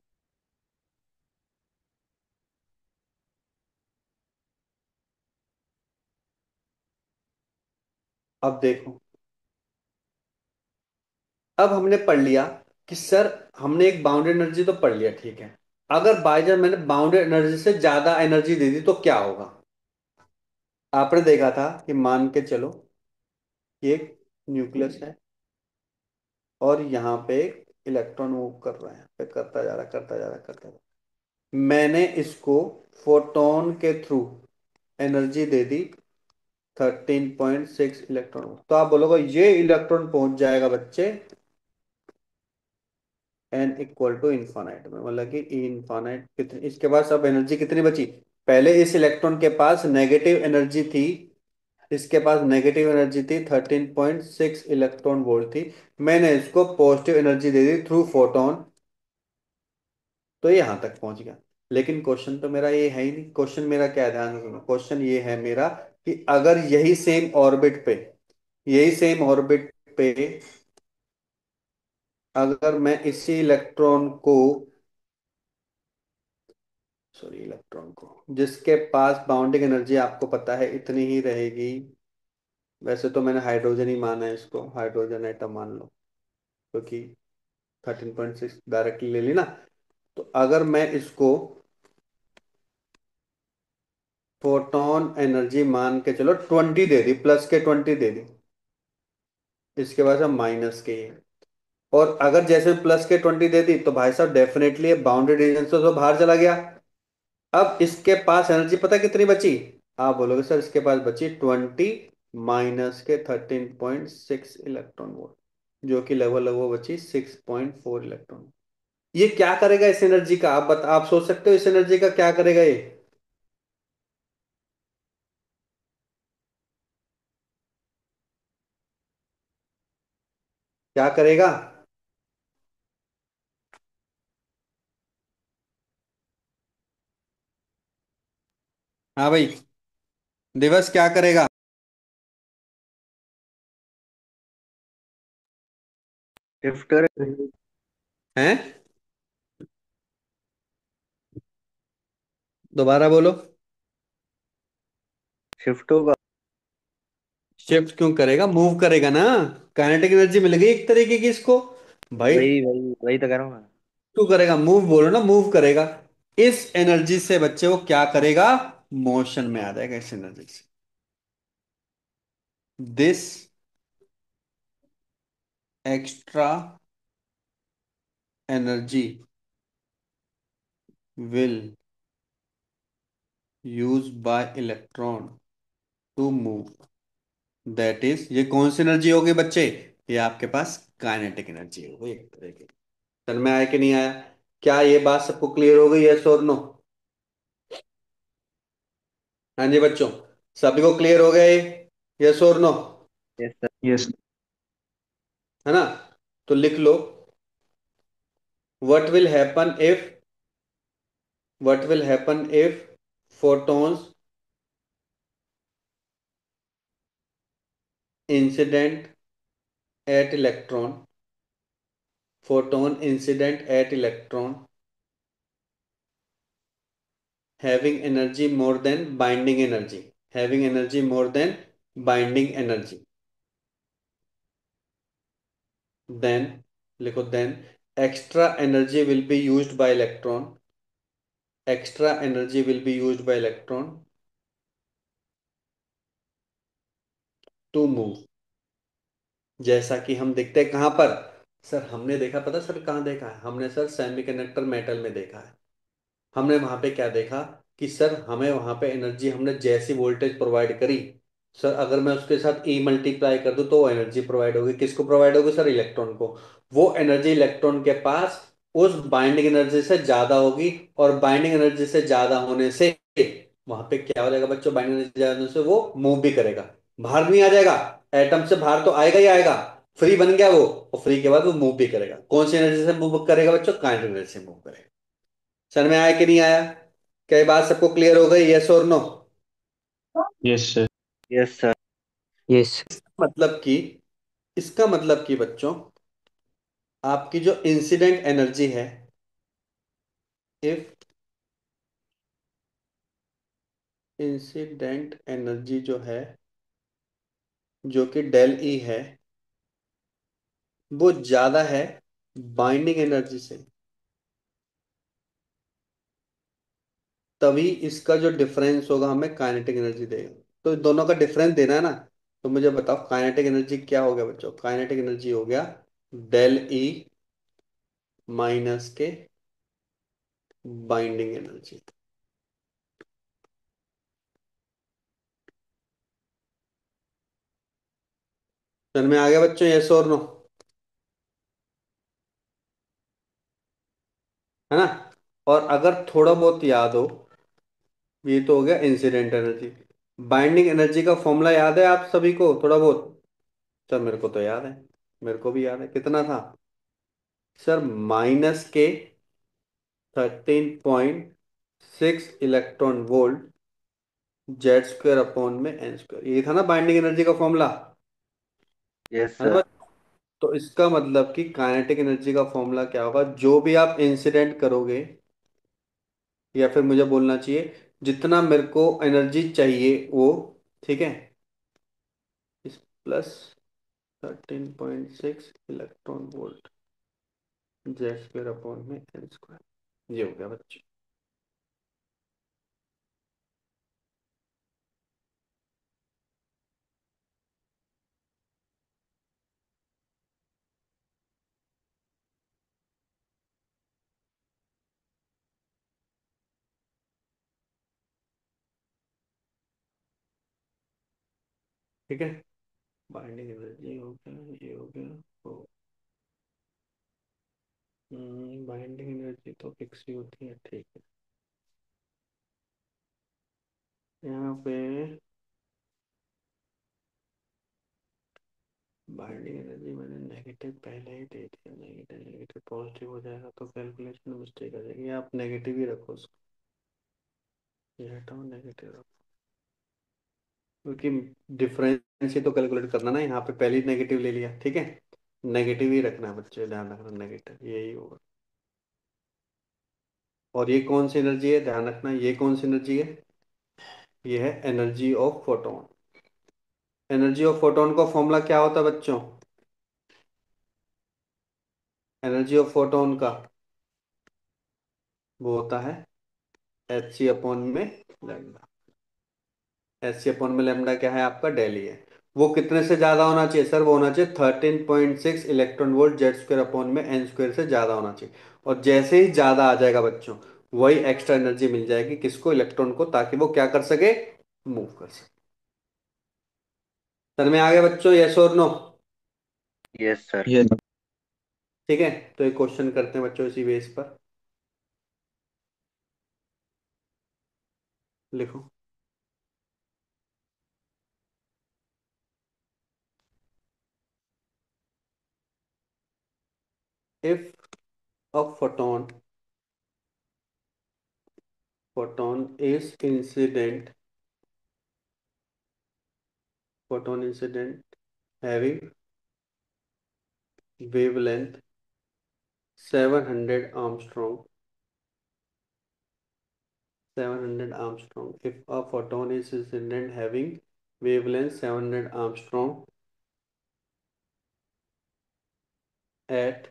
अब देखो, अब हमने पढ़ लिया कि सर हमने एक बाउंडेड एनर्जी तो पढ़ लिया, ठीक है। अगर बाई चांस मैंने बाउंडेड एनर्जी से ज्यादा एनर्जी दे दी तो क्या होगा। आपने देखा था कि मान के चलो ये एक न्यूक्लियस है और यहाँ पे एक इलेक्ट्रॉन मूव कर रहा है, पे करता जा रहा, करता जा रहा, करता जा रहा। मैंने इसको फोटोन के थ्रू एनर्जी दे दी 13.6 इलेक्ट्रॉन। तो आप बोलोगे ये इलेक्ट्रॉन पहुंच जाएगा बच्चे एन इक्वल टू इन्फानाइट में, मतलब कि इन्फानाइट कितनी, इसके पास अब एनर्जी कितनी बची। पहले इस इलेक्ट्रॉन के पास नेगेटिव एनर्जी थी, इसके पास नेगेटिव एनर्जी थी 13.6 इलेक्ट्रॉन वोल्ट थी। मैंने इसको positive energy they the through photon, तो ये यहां तक पहुंच गया। लेकिन क्वेश्चन तो मेरा ये है ही नहीं। क्वेश्चन मेरा क्या है, ध्यान से सुनो। क्वेश्चन ये है मेरा कि अगर यही सेम ऑर्बिट पे, यही सेम ऑर्बिट पे अगर मैं इसी इलेक्ट्रॉन को, सॉरी इलेक्ट्रॉन को, जिसके पास बाउंडिंग एनर्जी आपको पता है इतनी ही रहेगी। वैसे तो मैंने हाइड्रोजन ही माना है इसको, हाइड्रोजन एटम मान लो, क्योंकि 13.6 डायरेक्टली ले ली ना। तो अगर मैं इसको फोटोन एनर्जी मान के चलो 20 दे दी, प्लस के 20 दे दी, इसके बाद हम माइनस के ये। और अगर जैसे प्लस के 20 दे दी तो भाई साहब डेफिनेटली बाउंड्री रीजन से तो बाहर चला गया। अब इसके पास एनर्जी पता कितनी बची, आप बोलोगे सर इसके पास बची 20 माइनस के 13.6 इलेक्ट्रॉन वोल्ट, जो कि लगभग लगभग बची 6.4 इलेक्ट्रॉन। ये क्या करेगा इस एनर्जी का, आप सोच सकते हो इस एनर्जी का क्या करेगा ये, क्या करेगा। हाँ भाई, दिवस क्या करेगा। शिफ्ट कर। हैं, दोबारा बोलो। शिफ्ट होगा। शिफ्ट क्यों करेगा, मूव करेगा ना। काइनेटिक एनर्जी मिल गई एक तरीके की इसको भाई। वही वही वही तो कह रहा हूँ मैं। क्यों करेगा, मूव बोलो ना, मूव करेगा। इस एनर्जी से बच्चे वो क्या करेगा, मोशन में आ जाएगा इस एनर्जी से। This extra energy will use by electron to move. That is, ये कौन सी एनर्जी होगी बच्चे, ये आपके पास काइनेटिक एनर्जी होगी एक तरह की। समझ में आया कि नहीं आया, क्या ये बात सबको क्लियर हो गई, यस और नो। हाँ जी बच्चों, सभी को क्लियर हो गए? यस और नो? Yes sir. Yes. है ना? तो लिख लो, what will happen if, what will happen if photons incident at electron, photon incident at electron having energy more than binding energy, having energy more than binding energy, then लिखो, then extra energy will be used by electron, extra energy will be used by electron to move। जैसा कि हम देखते हैं कहां पर? सर हमने देखा, पता सर कहां देखा है हमने? सर सेमीकंडक्टर मेटल में देखा है। हमने वहां पे क्या देखा कि सर हमें वहां पे एनर्जी, हमने जैसी वोल्टेज प्रोवाइड करी, सर अगर मैं उसके साथ ई मल्टीप्लाई कर दूं तो वो एनर्जी प्रोवाइड होगी। किसको प्रोवाइड होगी? सर इलेक्ट्रॉन को। वो एनर्जी इलेक्ट्रॉन के पास उस बाइंडिंग एनर्जी से ज्यादा होगी, और बाइंडिंग एनर्जी से ज्यादा होने से वहां पे क्या हो जाएगा बच्चों? बाइंडिंग एनर्जी ज्यादा होने से वो मूव भी करेगा, बाहर नहीं आ जाएगा। एटम से बाहर तो आएगा ही आएगा, फ्री बन गया वो, और फ्री के बाद वो मूव भी करेगा। कौन सी एनर्जी से मूव करेगा बच्चों? काइनेटिक एनर्जी से मूव करेगा। समझ में आया कि नहीं आया? क्या ये बात सबको क्लियर हो गई? यस और no? Yes, sir. Yes sir. Yes. मतलब कि, इसका मतलब कि बच्चों, आपकी जो इंसिडेंट एनर्जी है, इफ इंसिडेंट एनर्जी जो है, जो कि डेल ई है, वो ज्यादा है बाइंडिंग एनर्जी से, तभी इसका जो डिफरेंस होगा हमें काइनेटिक एनर्जी देगा। तो दोनों का डिफरेंस देना है ना, तो मुझे बताओ काइनेटिक एनर्जी क्या हो गया बच्चों? काइनेटिक एनर्जी हो गया डेल ई माइनस के बाइंडिंग एनर्जी। समझ में आ गया बच्चों? यस और नो? है ना? और अगर थोड़ा बहुत याद हो, ये तो हो गया इंसिडेंट एनर्जी। बाइंडिंग एनर्जी का फॉर्मूला याद है आप सभी को थोड़ा बहुत? सर मेरे को तो याद है, मेरे को भी याद है। कितना था sir? -13.6 electron volt Z square upon में एन स्क्वायर, ये था ना बाइंडिंग एनर्जी का फॉर्मूला? यस है ना सर। बस? तो इसका मतलब कि काइनेटिक एनर्जी का फॉर्मूला क्या होगा? जो भी आप इंसिडेंट करोगे, या फिर मुझे बोलना चाहिए जितना मेरे को एनर्जी चाहिए वो, ठीक है, इस plus 13.6 electron volt Z square upon में एन स्क्वायर, ये हो गया बच्चे। ठीक है, बाइंडिंग एनर्जी हो गया, ये हो गया। तो बाइंडिंग एनर्जी तो फिक्स ही होती है, ठीक है। यहाँ पे बाइंडिंग एनर्जी मैंने नेगेटिव पहले ही दे दिया, नेगेटिव नेगेटिव पॉजिटिव हो जाएगा तो कैलकुलेशन में मिस्टेक आ जाएगी। आप नेगेटिव ही रखो उसको, ये हटाओ, नेगेटिव रखो, क्योंकि डिफरेंस ही तो कैलकुलेट करना ना। यहाँ पे पहले ही नेगेटिव ले लिया, ठीक है। नेगेटिव ही रखना है बच्चे, ध्यान रखना, नेगेटिव यही होगा। और ये कौन सी एनर्जी है? ध्यान रखना, ये कौन सी एनर्जी है? ये है energy of photon. Energy of photon का फॉर्मूला क्या होता है बच्चों? एनर्जी ऑफ फोटोन का वो होता है एच सी अपॉन में लैम्डा। एच सी अपॉन में लैम्डा क्या है? आपका डेली है। वो कितने से ज्यादा होना चाहिए सर? वो होना चाहिए 13.6 electron volt Z square upon में एन स्क्वायर से ज्यादा होना चाहिए। और जैसे ही ज्यादा आ जाएगा बच्चों, वही एक्स्ट्रा एनर्जी मिल जाएगी किसको? इलेक्ट्रॉन को, ताकि वो क्या कर सके? मूव कर सके। सर में आ गया बच्चों? यस और नो? Yes sir. Yes. ठीक है, तो एक क्वेश्चन करते हैं बच्चों इसी बेस पर। लिखो, if a photon is incident having wavelength 700 Armstrong 700 Armstrong. If a photon is incident having wavelength 700 Armstrong at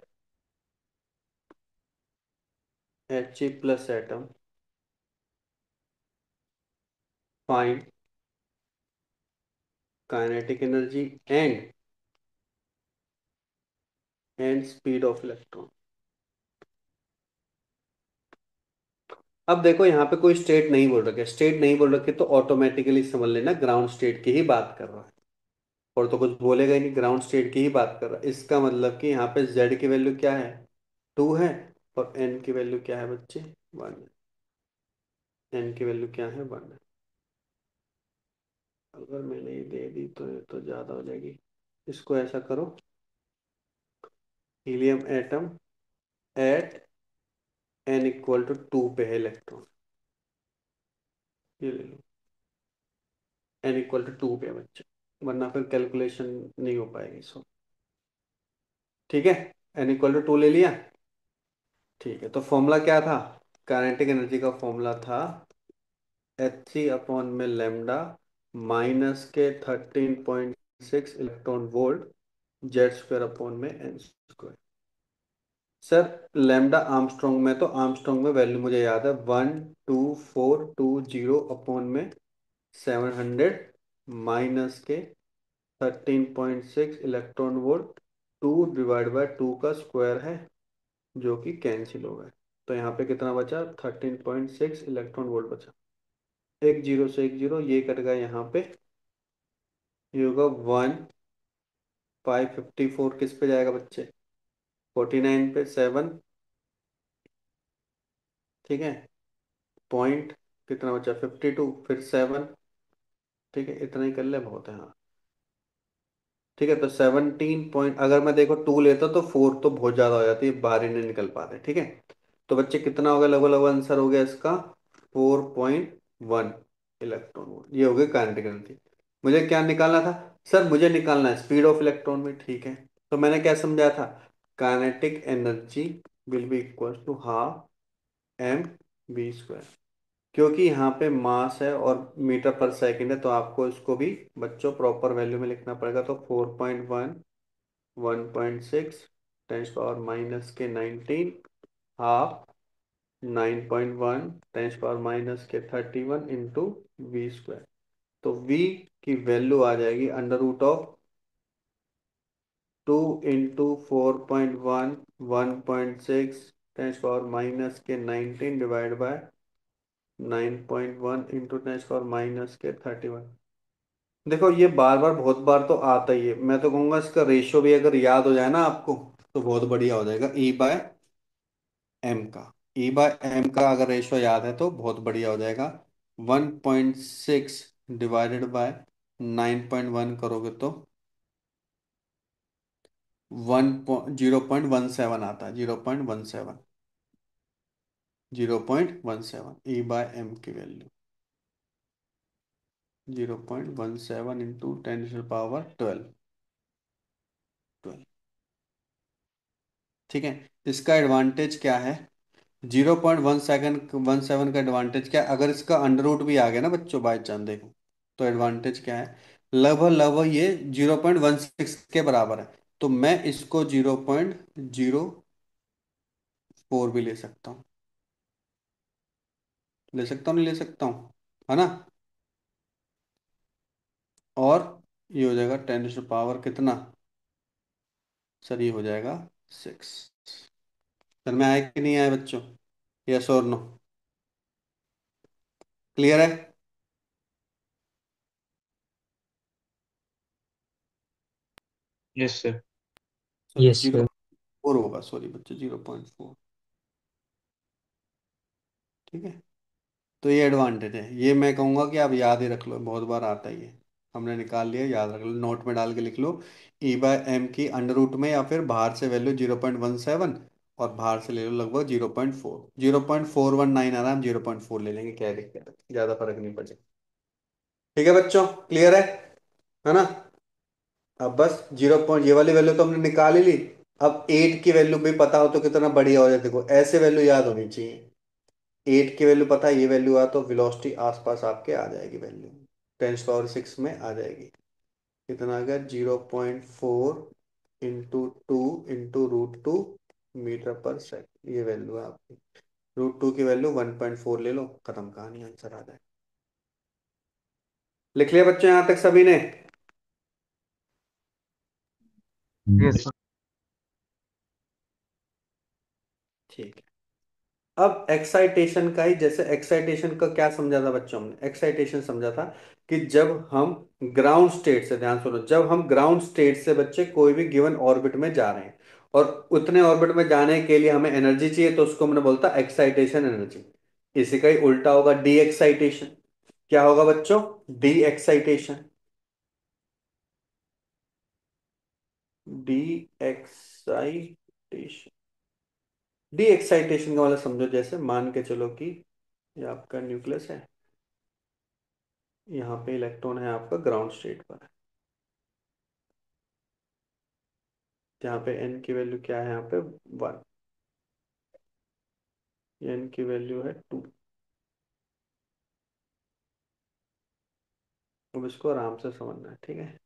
He plus atom, find kinetic energy and speed of electron. अब देखो यहाँ पे कोई स्टेट नहीं बोल रखे, स्टेट नहीं बोल रखे तो ऑटोमेटिकली समझ लेना ग्राउंड स्टेट की ही बात कर रहा है, और तो कुछ बोलेगा ही नहीं, ग्राउंड स्टेट की ही बात कर रहा है। इसका मतलब कि यहाँ पे जेड की वैल्यू क्या है, 2 है, और एन की वैल्यू क्या है बच्चे, 1 है। एन की वैल्यू क्या है, 1 है। अगर मैंने ये दे दी तो ये तो ज़्यादा हो जाएगी। इसको ऐसा करो, helium atom at n equal to 2 पे है इलेक्ट्रॉन, ये ले लो, एन इक्वल टू 2 पे है बच्चे, वरना फिर कैलकुलेशन नहीं हो पाएगी। सो ठीक है, एन इक्वल टू 2 ले लिया। ठीक है, तो फॉर्मूला क्या था, काइनेटिक एनर्जी का फॉर्मूला था H3 अपॉन में लेमडा माइनस के 13.6 electron volt Z square upon में N square. Sir lambda Armstrong में, तो आर्मस्ट्रॉन्ग में वैल्यू मुझे याद है 12420 अपॉन में 700 माइनस के 13.6 इलेक्ट्रॉन वोल्ट, 2 डिवाइड बाय 2 का स्क्वायर है, जो कि कैंसिल हो गए। तो यहाँ पे कितना बचा, 13.6 इलेक्ट्रॉन वोल्ट बचा। एक जीरो से एक जीरो ये कट गया यहाँ पे, ये होगा 1554 किस पे जाएगा बच्चे, 49 पे 7, ठीक है, पॉइंट कितना बचा 52, फिर 7, ठीक है, इतना ही कर ले बहुत है, हाँ ठीक है। तो 17 पॉइंट, अगर मैं देखो 2 लेता तो 4 तो बहुत ज़्यादा हो जाती है, बाहर ही नहीं निकल पाते, ठीक है। तो बच्चे कितना होगा, लगभग लगभग आंसर हो गया इसका 4.1 इलेक्ट्रॉन वोल्ट, ये हो गया काइनेटिक एनर्जी। मुझे क्या निकालना था, सर मुझे निकालना है स्पीड ऑफ इलेक्ट्रॉन में, ठीक है। तो मैंने क्या समझाया था, kinetic energy will be equal to half m v square, क्योंकि यहाँ पे मास है और मीटर पर सेकंड है, तो आपको इसको भी बच्चों प्रॉपर वैल्यू में लिखना पड़ेगा। तो 4.1 1.6 टेंस पावर माइनस के 19 हाफ 9.1 टेंस पावर माइनस के 31 इंटू वी स्क्वायर। तो वी की वैल्यू आ जाएगी under root of 2 into 4.1 1.6 tens power minus के 19 divide by 9.1 into tens power minus के 31। देखो ये बार बार बहुत बार तो आता ही है, मैं तो कहूँगा इसका रेशियो भी अगर याद हो जाए ना आपको तो बहुत बढ़िया हो जाएगा। ई बाय एम का, ई बाय एम का अगर रेशियो याद है तो बहुत बढ़िया हो जाएगा। 1.6 डिवाइडेड बाय 9.1 करोगे तो 0.17 आता है, 0.17, 0.17 ई बाय एम की वैल्यू 0.17 इंटू 10 पावर 12। ठीक है, इसका एडवांटेज क्या है, 0.17 का एडवांटेज क्या है, अगर इसका अंडर रूट भी आ गया ना बच्चों बाय चांस देखो, तो एडवांटेज क्या है, लगभग लगभग ये 0.16 के बराबर है। तो मैं इसको 0.04 भी ले सकता हूँ, ले सकता हूँ, नहीं ले सकता हूँ, है ना। और ये हो जाएगा 10 पावर कितना, सर ये हो जाएगा 6। सर में आया कि नहीं आया बच्चों, यस और नो, क्लियर है। Yes sir. Sir yes zero sir. Four होगा, सॉरी बच्चों 0.4, ठीक है। तो ये एडवांटेज है, ये मैं कहूँगा कि आप याद ही रख लो, बहुत बार आता ही है। हमने निकाल लिया, याद रख लो, नोट में डाल के लिख लो। E/m की अंडर रूट में, या फिर बाहर से वैल्यू 0.17 और बाहर से ले लो लगभग 0.4, 0.419 आ रहा है, हम 0.4 ले लेंगे, क्या दिक्कत है, ज्यादा फर्क नहीं पड़ेगा। ठीक है बच्चों, क्लियर है ना? अब बस 0 पॉइंट, ये वाली वैल्यू तो हमने निकाल ही ली। अब 8 की वैल्यू भी पता हो तो कितना बढ़िया हो जाए, देखो ऐसे वैल्यू याद होनी चाहिए। 8 की वैल्यू पता है, ये वैल्यू आ तो वेलोसिटी आसपास आपके आ जाएगी, वैल्यू 10⁻6 में आ जाएगी। कितना आ गया? 0.4 × 2 × √2 मीटर पर सेकंड, ये वैल्यू है आपकी। √2 की वैल्यू 1.4 ले लो, खत्म कहानी, आंसर आ जाए। लिख लिया बच्चों यहां तक सभी ने? Yes sir. ठीक है। अब एक्साइटेशन का ही, जैसे एक्साइटेशन का क्या समझा था बच्चों, हमने एक्साइटेशन समझा था कि जब हम ग्राउंड स्टेट से, ध्यान सुनो, जब हम ग्राउंड स्टेट से बच्चे कोई भी गिवन ऑर्बिट में जा रहे हैं और उतने ऑर्बिट में जाने के लिए हमें एनर्जी चाहिए, तो उसको हमने बोलता एक्साइटेशन एनर्जी। इसी का ही उल्टा होगा डी एक्साइटेशन। क्या होगा बच्चों? D excitation. D excitation. D excitation का मतलब समझो, जैसे मान के चलो कि ये आपका न्यूक्लियस है, यहाँ पे इलेक्ट्रॉन है आपका ग्राउंड स्टेट पर है, जहाँ पे n की वैल्यू क्या है, यहाँ पे 1, n की वैल्यू है 2। अब इसको आराम से समझना है, ठीक है?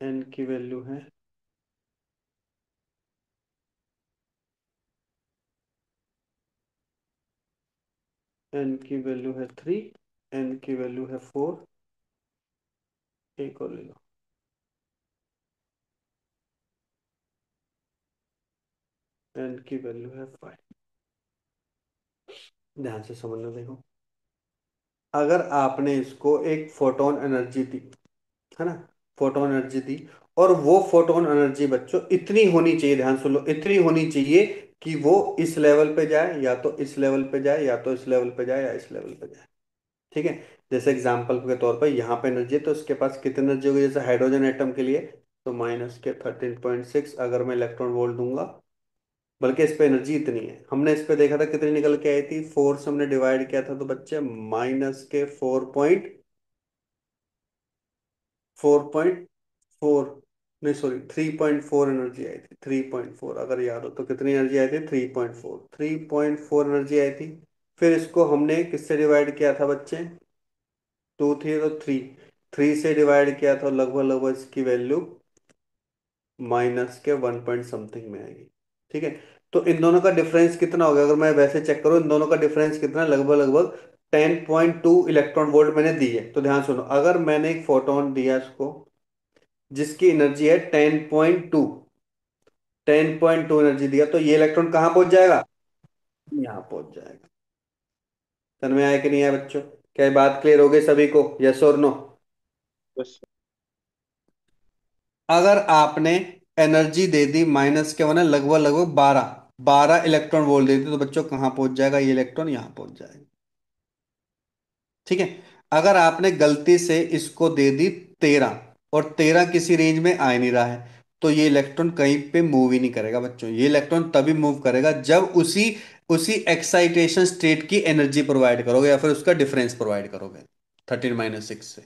n की वैल्यू है, n की वैल्यू है 3, n की वैल्यू है 4, एक और ले लो, n की वैल्यू है 5। ध्यान से समझना, देखो, अगर आपने इसको एक फोटोन एनर्जी दी, है ना, फोटोन एनर्जी दी, और वो फोटोन एनर्जी बच्चों इतनी होनी चाहिए, ध्यान सुन लो, इतनी होनी चाहिए कि वो इस लेवल पे जाए, या तो इस लेवल पे जाए, या तो इस लेवल पे जाए, या इस लेवल पे जाए। ठीक है? जैसे एग्जाम्पल के तौर पर यहाँ पे एनर्जी है, तो उसके पास कितनी एनर्जी होगी, जैसे हाइड्रोजन एटम के लिए, तो -13.6 अगर मैं इलेक्ट्रॉन वोल्ट दूंगा, बल्कि इस पे एनर्जी इतनी है। हमने इस पे देखा था कितनी निकल के आई थी, 4 से हमने डिवाइड किया था, तो बच्चे -4.4, नहीं सॉरी 3.4 एनर्जी आई थी, 3.4, अगर याद हो तो कितनी एनर्जी आई थी, 3.4 एनर्जी आई थी। फिर इसको हमने किससे डिवाइड किया था बच्चे? 2 थी तो 3 से डिवाइड किया था, लगभग लगभग इसकी वैल्यू माइनस के 1 पॉइंट समथिंग में आएगी। ठीक है? तो इन दोनों का डिफरेंस कितना हो गया, अगर मैं वैसे चेक करूं इन दोनों का डिफरेंस कितना है, लगभग लगभग 10.2 इलेक्ट्रॉन वोल्ट मैंने दी है। तो ध्यान सुनो, अगर मैंने एक फोटोन दिया इसको जिसकी एनर्जी है 10.2 एनर्जी दिया, तो ये इलेक्ट्रॉन कहाँ पहुंच जाएगा? यहाँ पहुंच जाएगा। समझ में आया कि नहीं आया बच्चों? क्या ये बात क्लियर हो गई सभी को? यस और नो? यस अगर आपने एनर्जी दे दी माइनस के 1 है, लगभग लगभग 12 इलेक्ट्रॉन वोल्ट दे दी, तो बच्चों कहाँ पहुंच जाएगा ये इलेक्ट्रॉन? यहाँ पहुंच जाएगा। ठीक है? अगर आपने गलती से इसको दे दी 13, और 13 किसी रेंज में आ ही नहीं रहा है, तो ये इलेक्ट्रॉन कहीं पे मूव ही नहीं करेगा बच्चों। ये इलेक्ट्रॉन तभी मूव करेगा जब उसी उसी एक्साइटेशन स्टेट की एनर्जी प्रोवाइड करोगे, या फिर उसका डिफरेंस प्रोवाइड करोगे 13 - 6 से।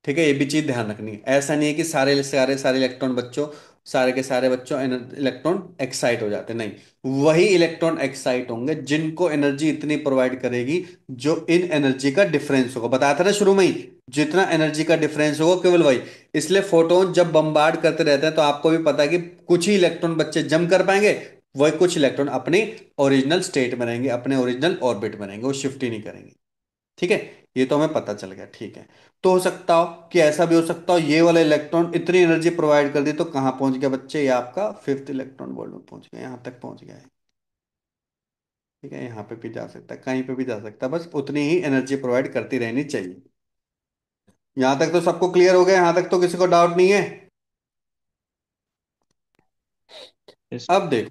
ठीक है? ये भी चीज ध्यान रखनी है। ऐसा नहीं है कि सारे सारे सारे इलेक्ट्रॉन बच्चों, सारे के सारे बच्चों इलेक्ट्रॉन एक्साइट हो जाते, नहीं, वही इलेक्ट्रॉन एक्साइट होंगे जिनको एनर्जी इतनी प्रोवाइड करेगी जो इन एनर्जी का डिफरेंस होगा। बताया था ना शुरू में ही, जितना एनर्जी का डिफरेंस होगा केवल वही। इसलिए फोटोन जब बम्बार्ड करते रहते हैं, तो आपको भी पता है कि कुछ ही इलेक्ट्रॉन बच्चे जम कर पाएंगे, वही कुछ इलेक्ट्रॉन अपनी ओरिजिनल स्टेट में रहेंगे, अपने ओरिजिनल ऑर्बिट में रहेंगे, वो शिफ्ट ही नहीं करेंगे। ठीक है? ये तो हमें पता चल गया। ठीक है? तो हो सकता हो कि ऐसा भी हो सकता हो, ये वाला इलेक्ट्रॉन इतनी एनर्जी प्रोवाइड कर दी, तो कहाँ पहुंच गया बच्चे? ये आपका फिफ्थ इलेक्ट्रॉन वोल्ट में पहुंच गया, यहां तक पहुंच गया है। ठीक है? यहाँ पे भी जा सकता है, कहीं पे भी जा सकता है, बस उतनी ही एनर्जी प्रोवाइड करती रहनी चाहिए। यहां तक तो सबको क्लियर हो गया? यहां तक तो किसी को डाउट नहीं है? यस अब देखो,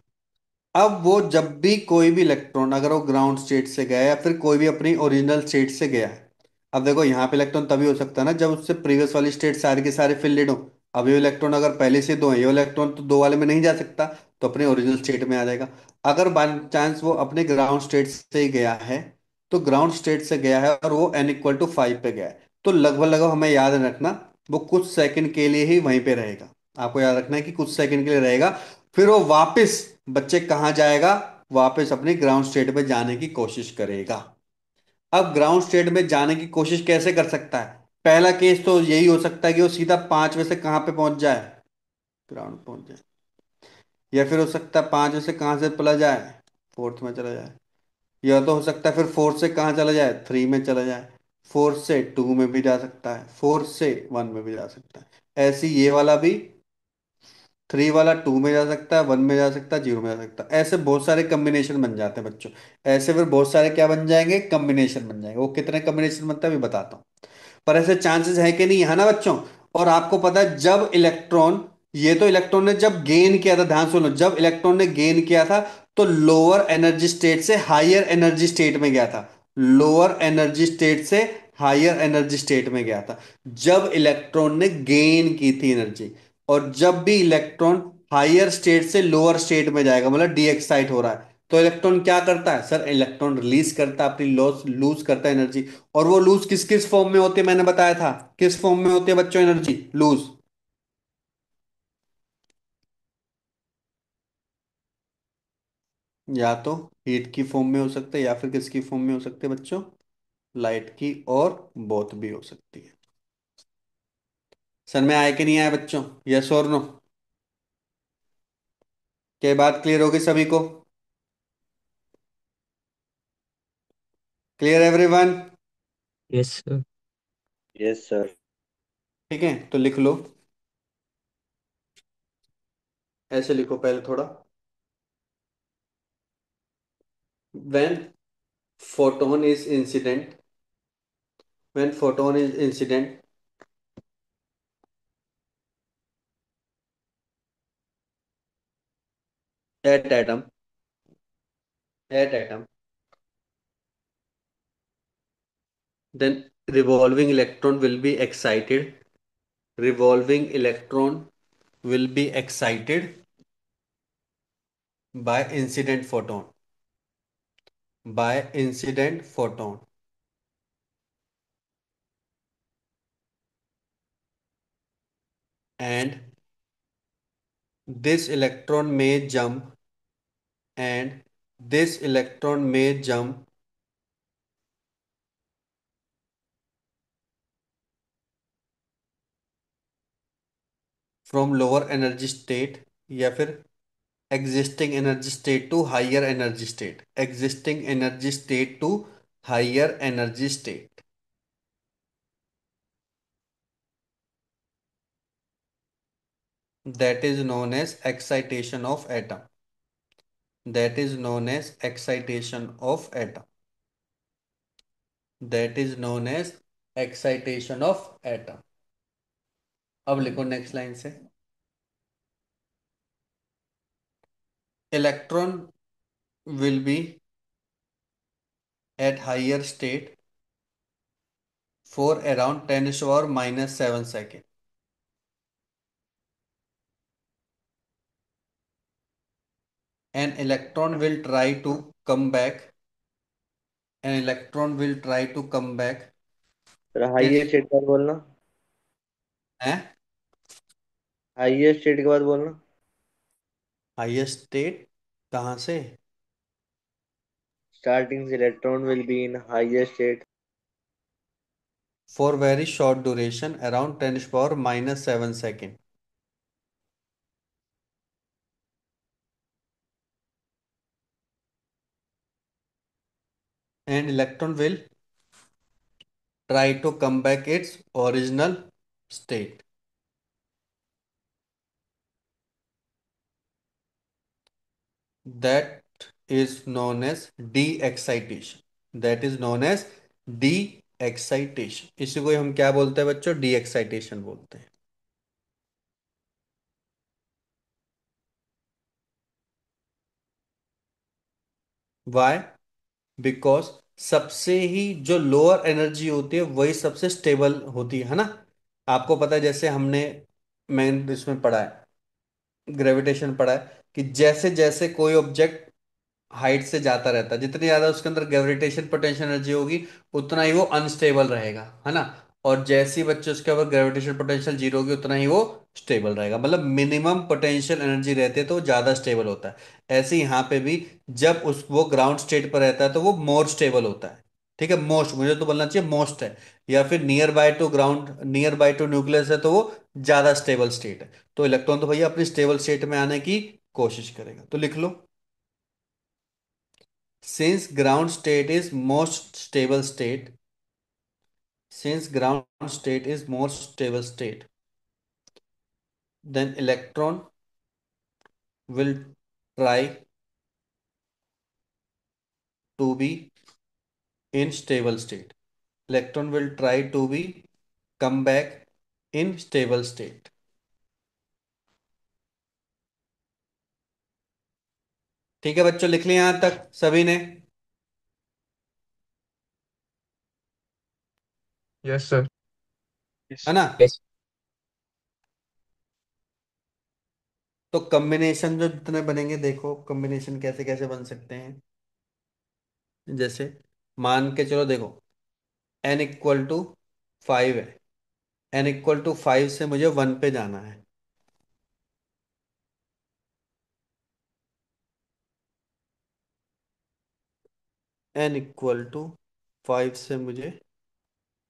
अब वो जब भी कोई भी इलेक्ट्रॉन, अगर वो ग्राउंड स्टेट से गया, या फिर कोई भी अपनी ओरिजिनल स्टेट से गया है, अब देखो यहाँ पे इलेक्ट्रॉन तभी हो सकता है ना जब उससे प्रीवियस वाली स्टेट सारे के सारे फिल्ड हो। अब ये इलेक्ट्रॉन अगर पहले से दो है, ये इलेक्ट्रॉन तो दो वाले में नहीं जा सकता, तो अपने ओरिजिनल स्टेट में आ जाएगा। अगर बाय चांस वो अपने ग्राउंड स्टेट से ही गया है, तो ग्राउंड स्टेट से गया है और वो n = 5 पे गया है, तो लगभग लगभग हमें याद रखना वो कुछ सेकंड के लिए ही वहीं पे रहेगा। आपको याद रखना है कि कुछ सेकंड के लिए रहेगा, फिर वो वापस बच्चे कहाँ जाएगा, वापस अपने ग्राउंड स्टेट पे जाने की कोशिश करेगा। अब ग्राउंड स्टेट में जाने की कोशिश कैसे कर सकता है? पहला केस तो यही हो सकता है कि वो सीधा 5 में से कहाँ पे पहुंच जाए, ग्राउंड पहुंच जाए। या फिर हो सकता है 5 में से कहाँ से चला जाए, फोर्थ में चला जाए। या तो हो सकता है फिर फोर्थ से कहाँ चला जाए, 3 में चला जाए। फोर्थ से 2 में भी जा सकता है, फोर्थ से 1 में भी जा सकता है। ऐसी ये वाला भी 3 वाला 2 में जा सकता है, 1 में जा सकता है, 0 में जा सकता है। ऐसे बहुत सारे कॉम्बिनेशन बन जाते हैं बच्चों। ऐसे फिर बहुत सारे क्या बन जाएंगे, कॉम्बिनेशन बन जाएंगे। वो कितने कॉम्बिनेशन बनता है अभी बताता हूँ। पर ऐसे चांसेस है कि नहीं, है ना बच्चों? और आपको पता है जब इलेक्ट्रॉन, ये तो इलेक्ट्रॉन ने जब गेन किया था, ध्यान सुनो, जब इलेक्ट्रॉन ने गेन किया था तो लोअर एनर्जी स्टेट से हायर एनर्जी स्टेट में गया था। लोअर एनर्जी स्टेट से हायर एनर्जी स्टेट में गया था जब इलेक्ट्रॉन ने गेन की थी एनर्जी। और जब भी इलेक्ट्रॉन हायर स्टेट से लोअर स्टेट में जाएगा, मतलब डी एक्साइट हो रहा है, तो इलेक्ट्रॉन क्या करता है सर? इलेक्ट्रॉन रिलीज करता है, अपनी लॉस लूज करता है एनर्जी। और वो लूज किस किस फॉर्म में होती है, मैंने बताया था। किस फॉर्म में होती है बच्चों एनर्जी लूज? या तो हीट की फॉर्म में हो सकता है, या फिर किसकी फॉर्म में हो सकते हैं बच्चों? लाइट की, और बोथ भी हो सकती है। सर में आया कि नहीं आया बच्चों? यस और नो? क्या ये बात क्लियर होगी सभी को? Clear everyone? Yes sir. Yes sir. ठीक है, तो लिख लो। ऐसे लिखो पहले थोड़ा। when photon is incident when photon is incident at atom, then revolving electron will be excited by incident photon, and this electron may jump and this electron may jump from lower energy state, या फिर existing energy state to higher energy state, existing energy state to higher energy state. That is known as excitation of atom. That is known as excitation of atom. That is known as excitation of atom. अब लिखो नेक्स्ट लाइन से। Electron will be at higher state for around 10 to the power -7 second. An electron will try to come back. An electron will try to come back sir its highest state के बाद बोलना। eh, हाईएस्ट स्टेट के बाद बोलना। highest state कहाँ से? Starting electron will be in highest state. For very short duration around 10 to the power -7 second. And electron will try to come back its original state. That is known as de-excitation. That is known as de-excitation. इसी को हम क्या बोलते हैं बच्चों? de-excitation बोलते हैं। Why? Because सबसे ही जो लोअर एनर्जी होती है वही सबसे स्टेबल होती है ना। आपको पता है, जैसे हमने मेन इसमें पढ़ा है, ग्रेविटेशन पढ़ा है, कि जैसे जैसे कोई ऑब्जेक्ट हाइट से जाता रहता है, जितनी ज्यादा उसके अंदर ग्रेविटेशन पोटेंशियल एनर्जी होगी उतना ही वो अनस्टेबल रहेगा, है ना। और जैसे ही बच्चे उसके ऊपर ग्रेविटेशन पोटेंशियल जीरो होगी उतना ही वो स्टेबल रहेगा, मतलब मिनिमम पोटेंशियल एनर्जी रहती है तो वो ज्यादा स्टेबल होता है। ऐसे ही यहाँ पे भी जब उस वो ग्राउंड स्टेट पर रहता है तो वो मोर स्टेबल होता है। ठीक है, मोस्ट मुझे तो बोलना चाहिए मोस्ट है, या फिर near by two ground, near by two nucleus है तो वो ज्यादा स्टेबल स्टेट है। तो इलेक्ट्रॉन तो भैया अपनी स्टेबल स्टेट में आने की कोशिश करेगा, तो लिख लो, since ground state is most stable state, since ground state is most stable state, then electron will try to be in stable state. Electron will try to be come back in stable state. ठीक है बच्चों, लिख लिया यहां तक सभी ने? Yes sir. Yes. है ना। यस। तो कॉम्बिनेशन जो जितने बनेंगे, देखो कॉम्बिनेशन कैसे कैसे बन सकते हैं। जैसे मान के चलो, देखो n = 5 है, n = 5 से मुझे 1 पे जाना है। n = 5 से मुझे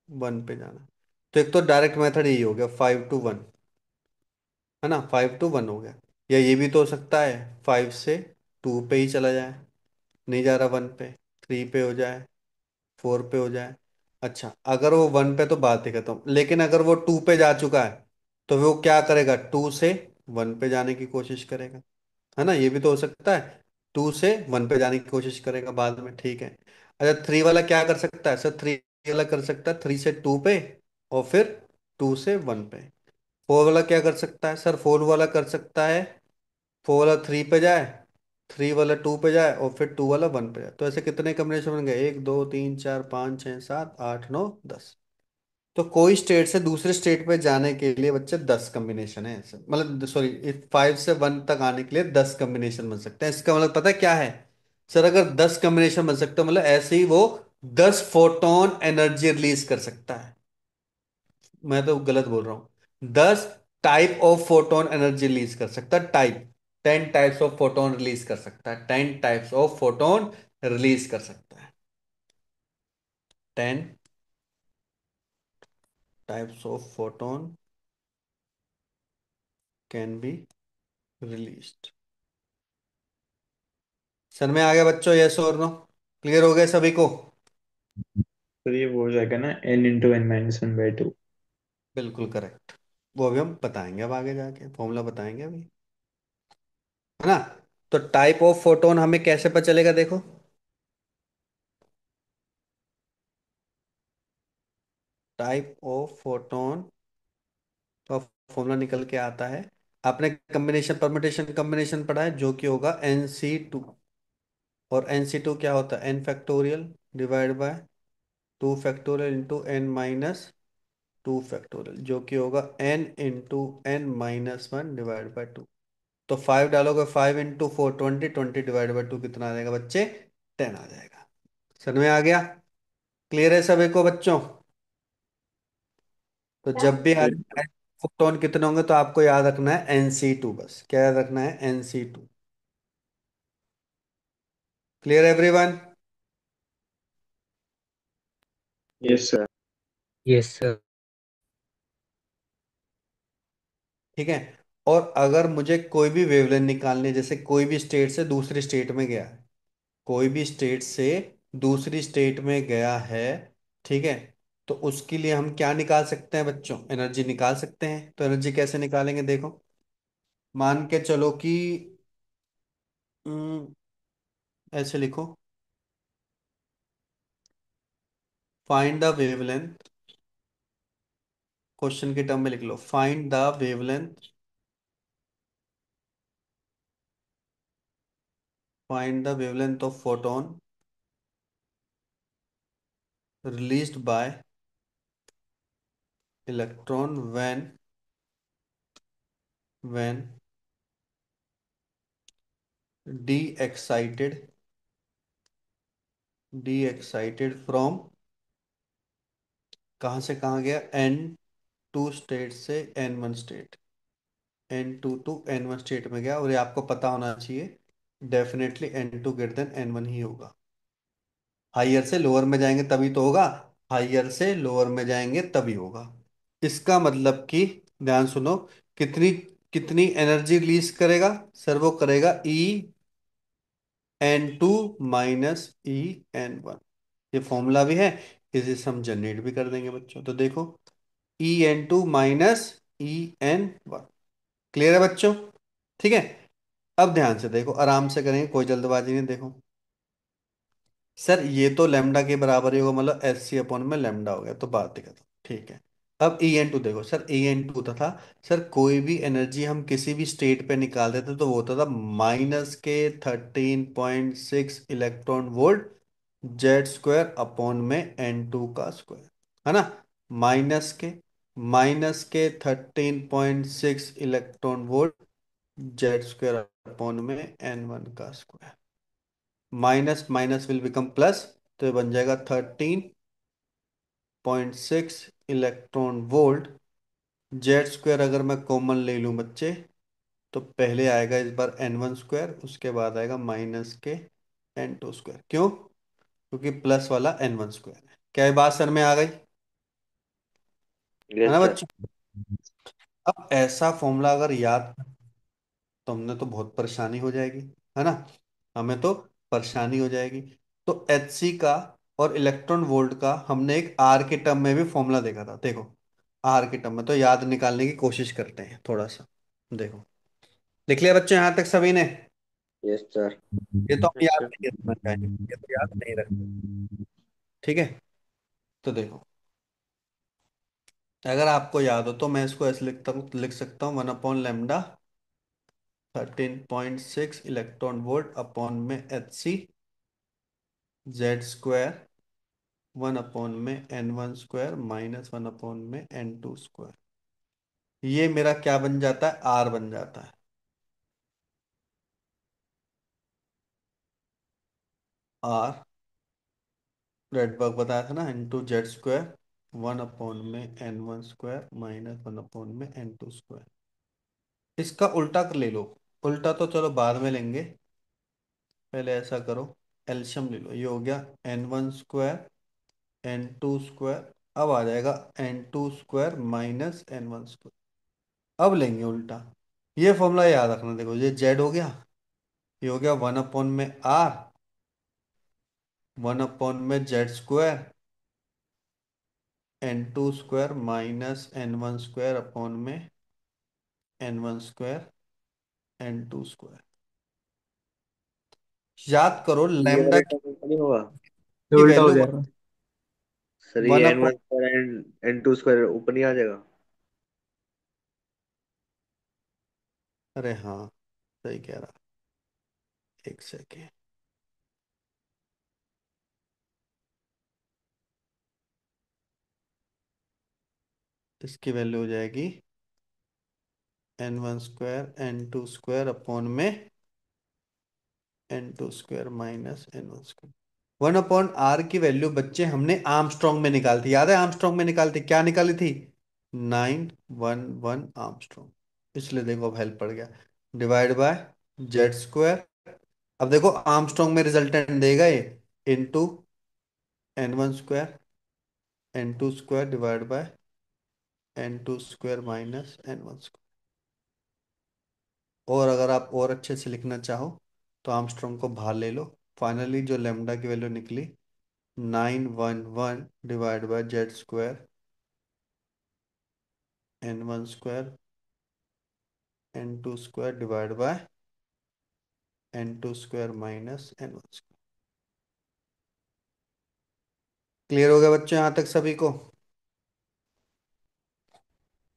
1 पे जाना है। तो एक तो डायरेक्ट मेथड यही हो गया, 5 to 1, है ना, 5 to 1 हो गया। या ये भी तो हो सकता है 5 से 2 पे ही चला जाए, नहीं जा रहा 1 पे, 3 पे हो जाए, 4 पे हो जाए। अच्छा, अगर वो 1 पे तो बात ही खत्म, लेकिन अगर वो 2 पे जा चुका है तो वो क्या करेगा, 2 से 1 पे जाने की कोशिश करेगा, है ना, ये भी तो हो सकता है। 2 से 1 पे जाने की कोशिश करेगा बाद में, ठीक है। अच्छा, 3 वाला क्या कर सकता है सर, 3 वाला कर सकता है 3 से 2 पे और फिर 2 से 1 पे। 4 वाला क्या कर सकता है सर, 4 वाला कर सकता है, 4 वाला 3 पे जाए, 3 वाला 2 पे जाए और फिर 2 वाला 1 पे जाए। तो ऐसे कितने कॉम्बिनेशन बन गए, 1 2 3 4 5 6 7 8 9 10। तो कोई स्टेट से दूसरे स्टेट पे जाने के लिए बच्चे 10 कॉम्बिनेशन है ऐसे, मतलब सॉरी, 5 से 1 तक आने के लिए 10 कॉम्बिनेशन बन सकते हैं। इसका मतलब पता है क्या है सर, अगर 10 कॉम्बिनेशन बन सकते हो मतलब ऐसे ही वो 10 फोटोन एनर्जी रिलीज कर सकता है। मैं तो गलत बोल रहा हूँ, 10 type of photon energy release कर सकता है, type, 10 types of photon release कर सकता है, 10 टाइप्स ऑफ फोटोन रिलीज कर सकता है, 10 types of photon can be released. Sir में आ गया बच्चों, यस और नो, क्लियर हो गया सभी को? तो ये वो हो जाएगा ना, n × n - 1/2। बिल्कुल करेक्ट। वो अभी हम बताएंगे, अब आगे जाके फॉर्मूला बताएंगे अभी, है ना। तो टाइप ऑफ फोटोन हमें कैसे पता चलेगा, देखो टाइप ऑफ फोटोन का फॉर्मूला निकल के आता है, आपने कॉम्बिनेशन परम्यूटेशन कॉम्बिनेशन पढ़ा है जो कि होगा NC2। और NC2 क्या होता है, n factorial / 2 factorial into n - 2 factorial, जो कि होगा n × n - 1 / 2। तो 5 डालोगे, 5 × 4 20 20 / 2 कितना आ जाएगा बच्चे, 10 आ जाएगा। समझ में आ गया? क्लियर है सभी को बच्चों? तो जब भी आ फोटोन कितने होंगे तो आपको याद रखना है NC2, बस क्या याद रखना है, NC2। Clear everyone? Yes sir. Yes sir. ठीक है। और अगर मुझे कोई भी वेवलेंथ निकालनी है, जैसे कोई भी स्टेट से दूसरी स्टेट में गया है, कोई भी स्टेट से दूसरी स्टेट में गया है, ठीक है, तो उसके लिए हम क्या निकाल सकते हैं बच्चों, एनर्जी निकाल सकते हैं। तो एनर्जी कैसे निकालेंगे, देखो मान के चलो कि हम्म, ऐसे लिखो, फाइंड द वेवलेंथ, क्वेश्चन के टर्म में लिख लो, find the wavelength, find the wavelength of photon released by electron when de excited from, कहाँ से कहाँ गया, N2 स्टेट से N1 state, N2 to N1 state में गया। और ये आपको पता होना चाहिए, definitely N2 greater than N1 ही होगा। हाइयर से लोअर में जाएंगे तभी तो होगा, हाइयर से लोअर में जाएंगे तभी होगा। इसका मतलब कि, ध्यान सुनो, कितनी कितनी एनर्जी रिलीज करेगा सर, वो करेगा En2 माइनस En1। ये फॉर्मूला भी है, इसे हम जनरेट भी कर देंगे बच्चों। तो देखो, En2 माइनस En1। क्लियर है बच्चों? ठीक है। अब ध्यान से देखो, आराम से करेंगे, कोई जल्दबाजी नहीं। देखो सर, ये तो लेमडा के बराबर ही होगा, मतलब SC अपॉन में लेमडा हो गया, तो बात ही खत्म। ठीक है। अब En2 देखो सर, En2 होता था सर, कोई भी एनर्जी हम किसी भी स्टेट पे निकाल देते तो वो होता था -के 13.6 इलेक्ट्रॉन वोल्ट Z² अपॉन में N2 का स्क्वायर, है ना। माइनस के 13.6 इलेक्ट्रॉन वोल्ट Z² अपॉन में N1 का square. Minus minus will become plus, तो ये बन जाएगा 13.6 इलेक्ट्रॉन वोल्ट Z²। अगर मैं कॉमन ले लूं बच्चे, तो पहले आएगा इस बार N1 स्क्वायर, उसके बाद आएगा -के N2 स्क्वायर। क्यों? क्योंकि प्लस वाला N1 स्क्वायर है। क्या ये बात सर में आ गई? है यस ना सर। बच्चों? अब ऐसा फॉर्मूला अगर याद, तो हमने तो बहुत परेशानी हो जाएगी, है ना। हमें तो परेशानी हो जाएगी। तो HC का और इलेक्ट्रॉन वोल्ट का हमने एक आर के टर्म में भी फॉर्मूला देखा था। देखो, आर के टर्म में तो याद निकालने की कोशिश करते हैं थोड़ा सा। देखो, लिख लिया बच्चों यहां तक सभी ने? Yes sir. ये तो हम यस याद सर। नहीं रखना चाहेंगे, ये तो याद नहीं रखते। ठीक है। तो देखो, अगर आपको याद हो तो मैं इसको ऐसे लिख सकता हूँ 1/λ 13.6 इलेक्ट्रॉन वोल्ट अपॉन में HC Z² 1/N1 square minus 1/N2 square. ये मेरा क्या बन जाता है, आर बन जाता है। आर रेडबर्ग बताया था ना, Z² 1/में N1 square minus 1/N2 square. इसका उल्टा कर ले लो। उल्टा तो चलो बाद में लेंगे, पहले ऐसा करो, एल्शियम ले लो। ये हो गया N1 स्क्वायर N2 स्क्वायर, अब आ जाएगा N2 square minus N1 square. अब लेंगे उल्टा। ये फॉर्मूला याद रखना। देखो, ये Z हो गया, ये हो गया 1/R 1/में Z² N2 square minus N1 square upon में N1 स्क्वायर N2 स्क्वायर। याद करो ये लैम्डा वाला की टर्म ऊपर नहीं होगा ये की उल्टा हो वैल्यू जाएगा। सर? वन ये upon, N1 square N2 square ऊपर नहीं आ जाएगा? अरे हाँ, सही कह रहा। एक सेकेंड, इसकी वैल्यू हो जाएगी N1 square N2 square upon में N2 square minus N1 square. 1/R की वैल्यू बच्चे हमने आर्मस्ट्रॉन्ग में निकाली थी, याद है? आर्मस्ट्रॉन्ग में निकाली थी, क्या निकाली थी? 911 आर्मस्ट्रॉन्ग। इसलिए देखो अब हेल्प पड़ गया, डिवाइड बाय Z²। अब देखो आर्मस्ट्रॉन्ग में रिजल्टेंट देगा ये, into N1 square divide by N2 square minus N1 square. और अगर आप और अच्छे से लिखना चाहो तो आर्मस्ट्रॉन्ग को बाहर ले लो। फाइनली जो लेमडा की वैल्यू निकली, 911 divide by Z² N1 square N2 square divide by N2 square minus N1 square. Clear हो गया बच्चों यहाँ तक सभी को?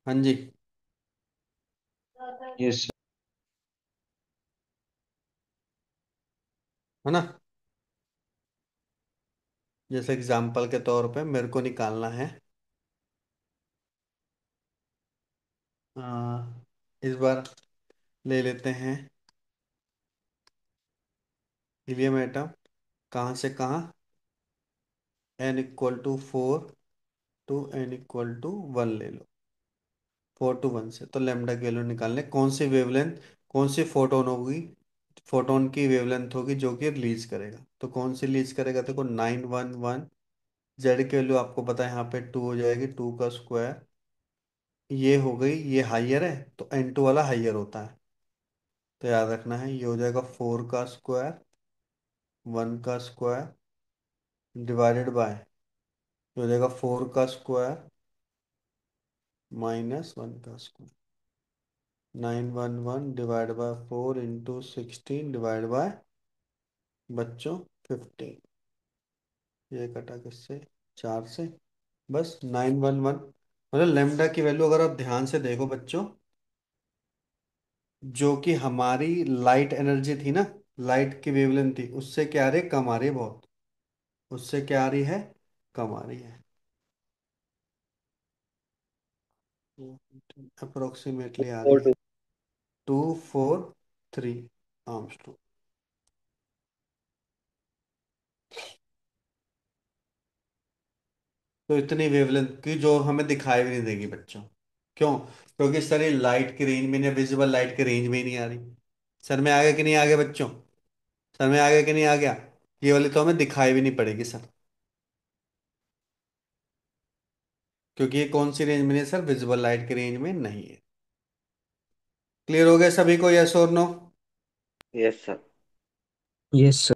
हाँ जी। यस। है ना? जैसे एग्जाम्पल के तौर पे मेरे को निकालना है, आ, इस बार ले लेते हैं हीलियम एटम, कहाँ से कहाँ, n = 4 टू n = 1 ले लो, 4 to 1 से। तो लेमडा की वैल्यू निकालने, कौन सी वेवलेंथ, कौन सी फोटोन होगी, फोटोन की वेवलेंथ होगी जो कि रिलीज करेगा। तो कौन सी रिलीज करेगा, देखो 911, जेड की वैल्यू आपको पता है यहाँ पे 2 हो जाएगी, 2 का स्क्वायर, ये हो गई, ये हाइयर है तो n2 वाला हाइयर होता है, तो याद रखना है ये हो जाएगा 4 का स्क्वायर, 1 का स्क्वायर डिवाइडेड बाय, ये हो जाएगा 4 का स्क्वायर -1 का square, 911 divide by 4 × 16 divide by बच्चों 15, ये कटा किससे, 4 से, बस 911। मतलब लेमडा की वैल्यू अगर आप ध्यान से देखो बच्चों, जो कि हमारी लाइट एनर्जी थी ना, लाइट की वेवलेंथ थी, उससे क्या आ रही है, कम आ रही है बहुत, उससे क्या आ रही है, कम आ रही है, अप्रोक्सीमेटली आ रही फोर है टू 243 आर्मस्ट्रॉन्ग। तो इतनी वेवलेंथ की जो हमें दिखाई भी नहीं देगी बच्चों, क्यों, क्योंकि सर ये लाइट की रेंज में नहीं, विजिबल लाइट की रेंज में ही नहीं आ रही। सर में आ गया कि नहीं आ गया बच्चों, सर में आ गया कि नहीं आ गया, ये वाली तो हमें दिखाई भी नहीं पड़ेगी सर, क्योंकि ये कौन सी रेंज में नहीं है सर, विजिबल लाइट की रेंज में नहीं है। क्लियर हो गया सभी को, यस और नो? Yes sir. यस।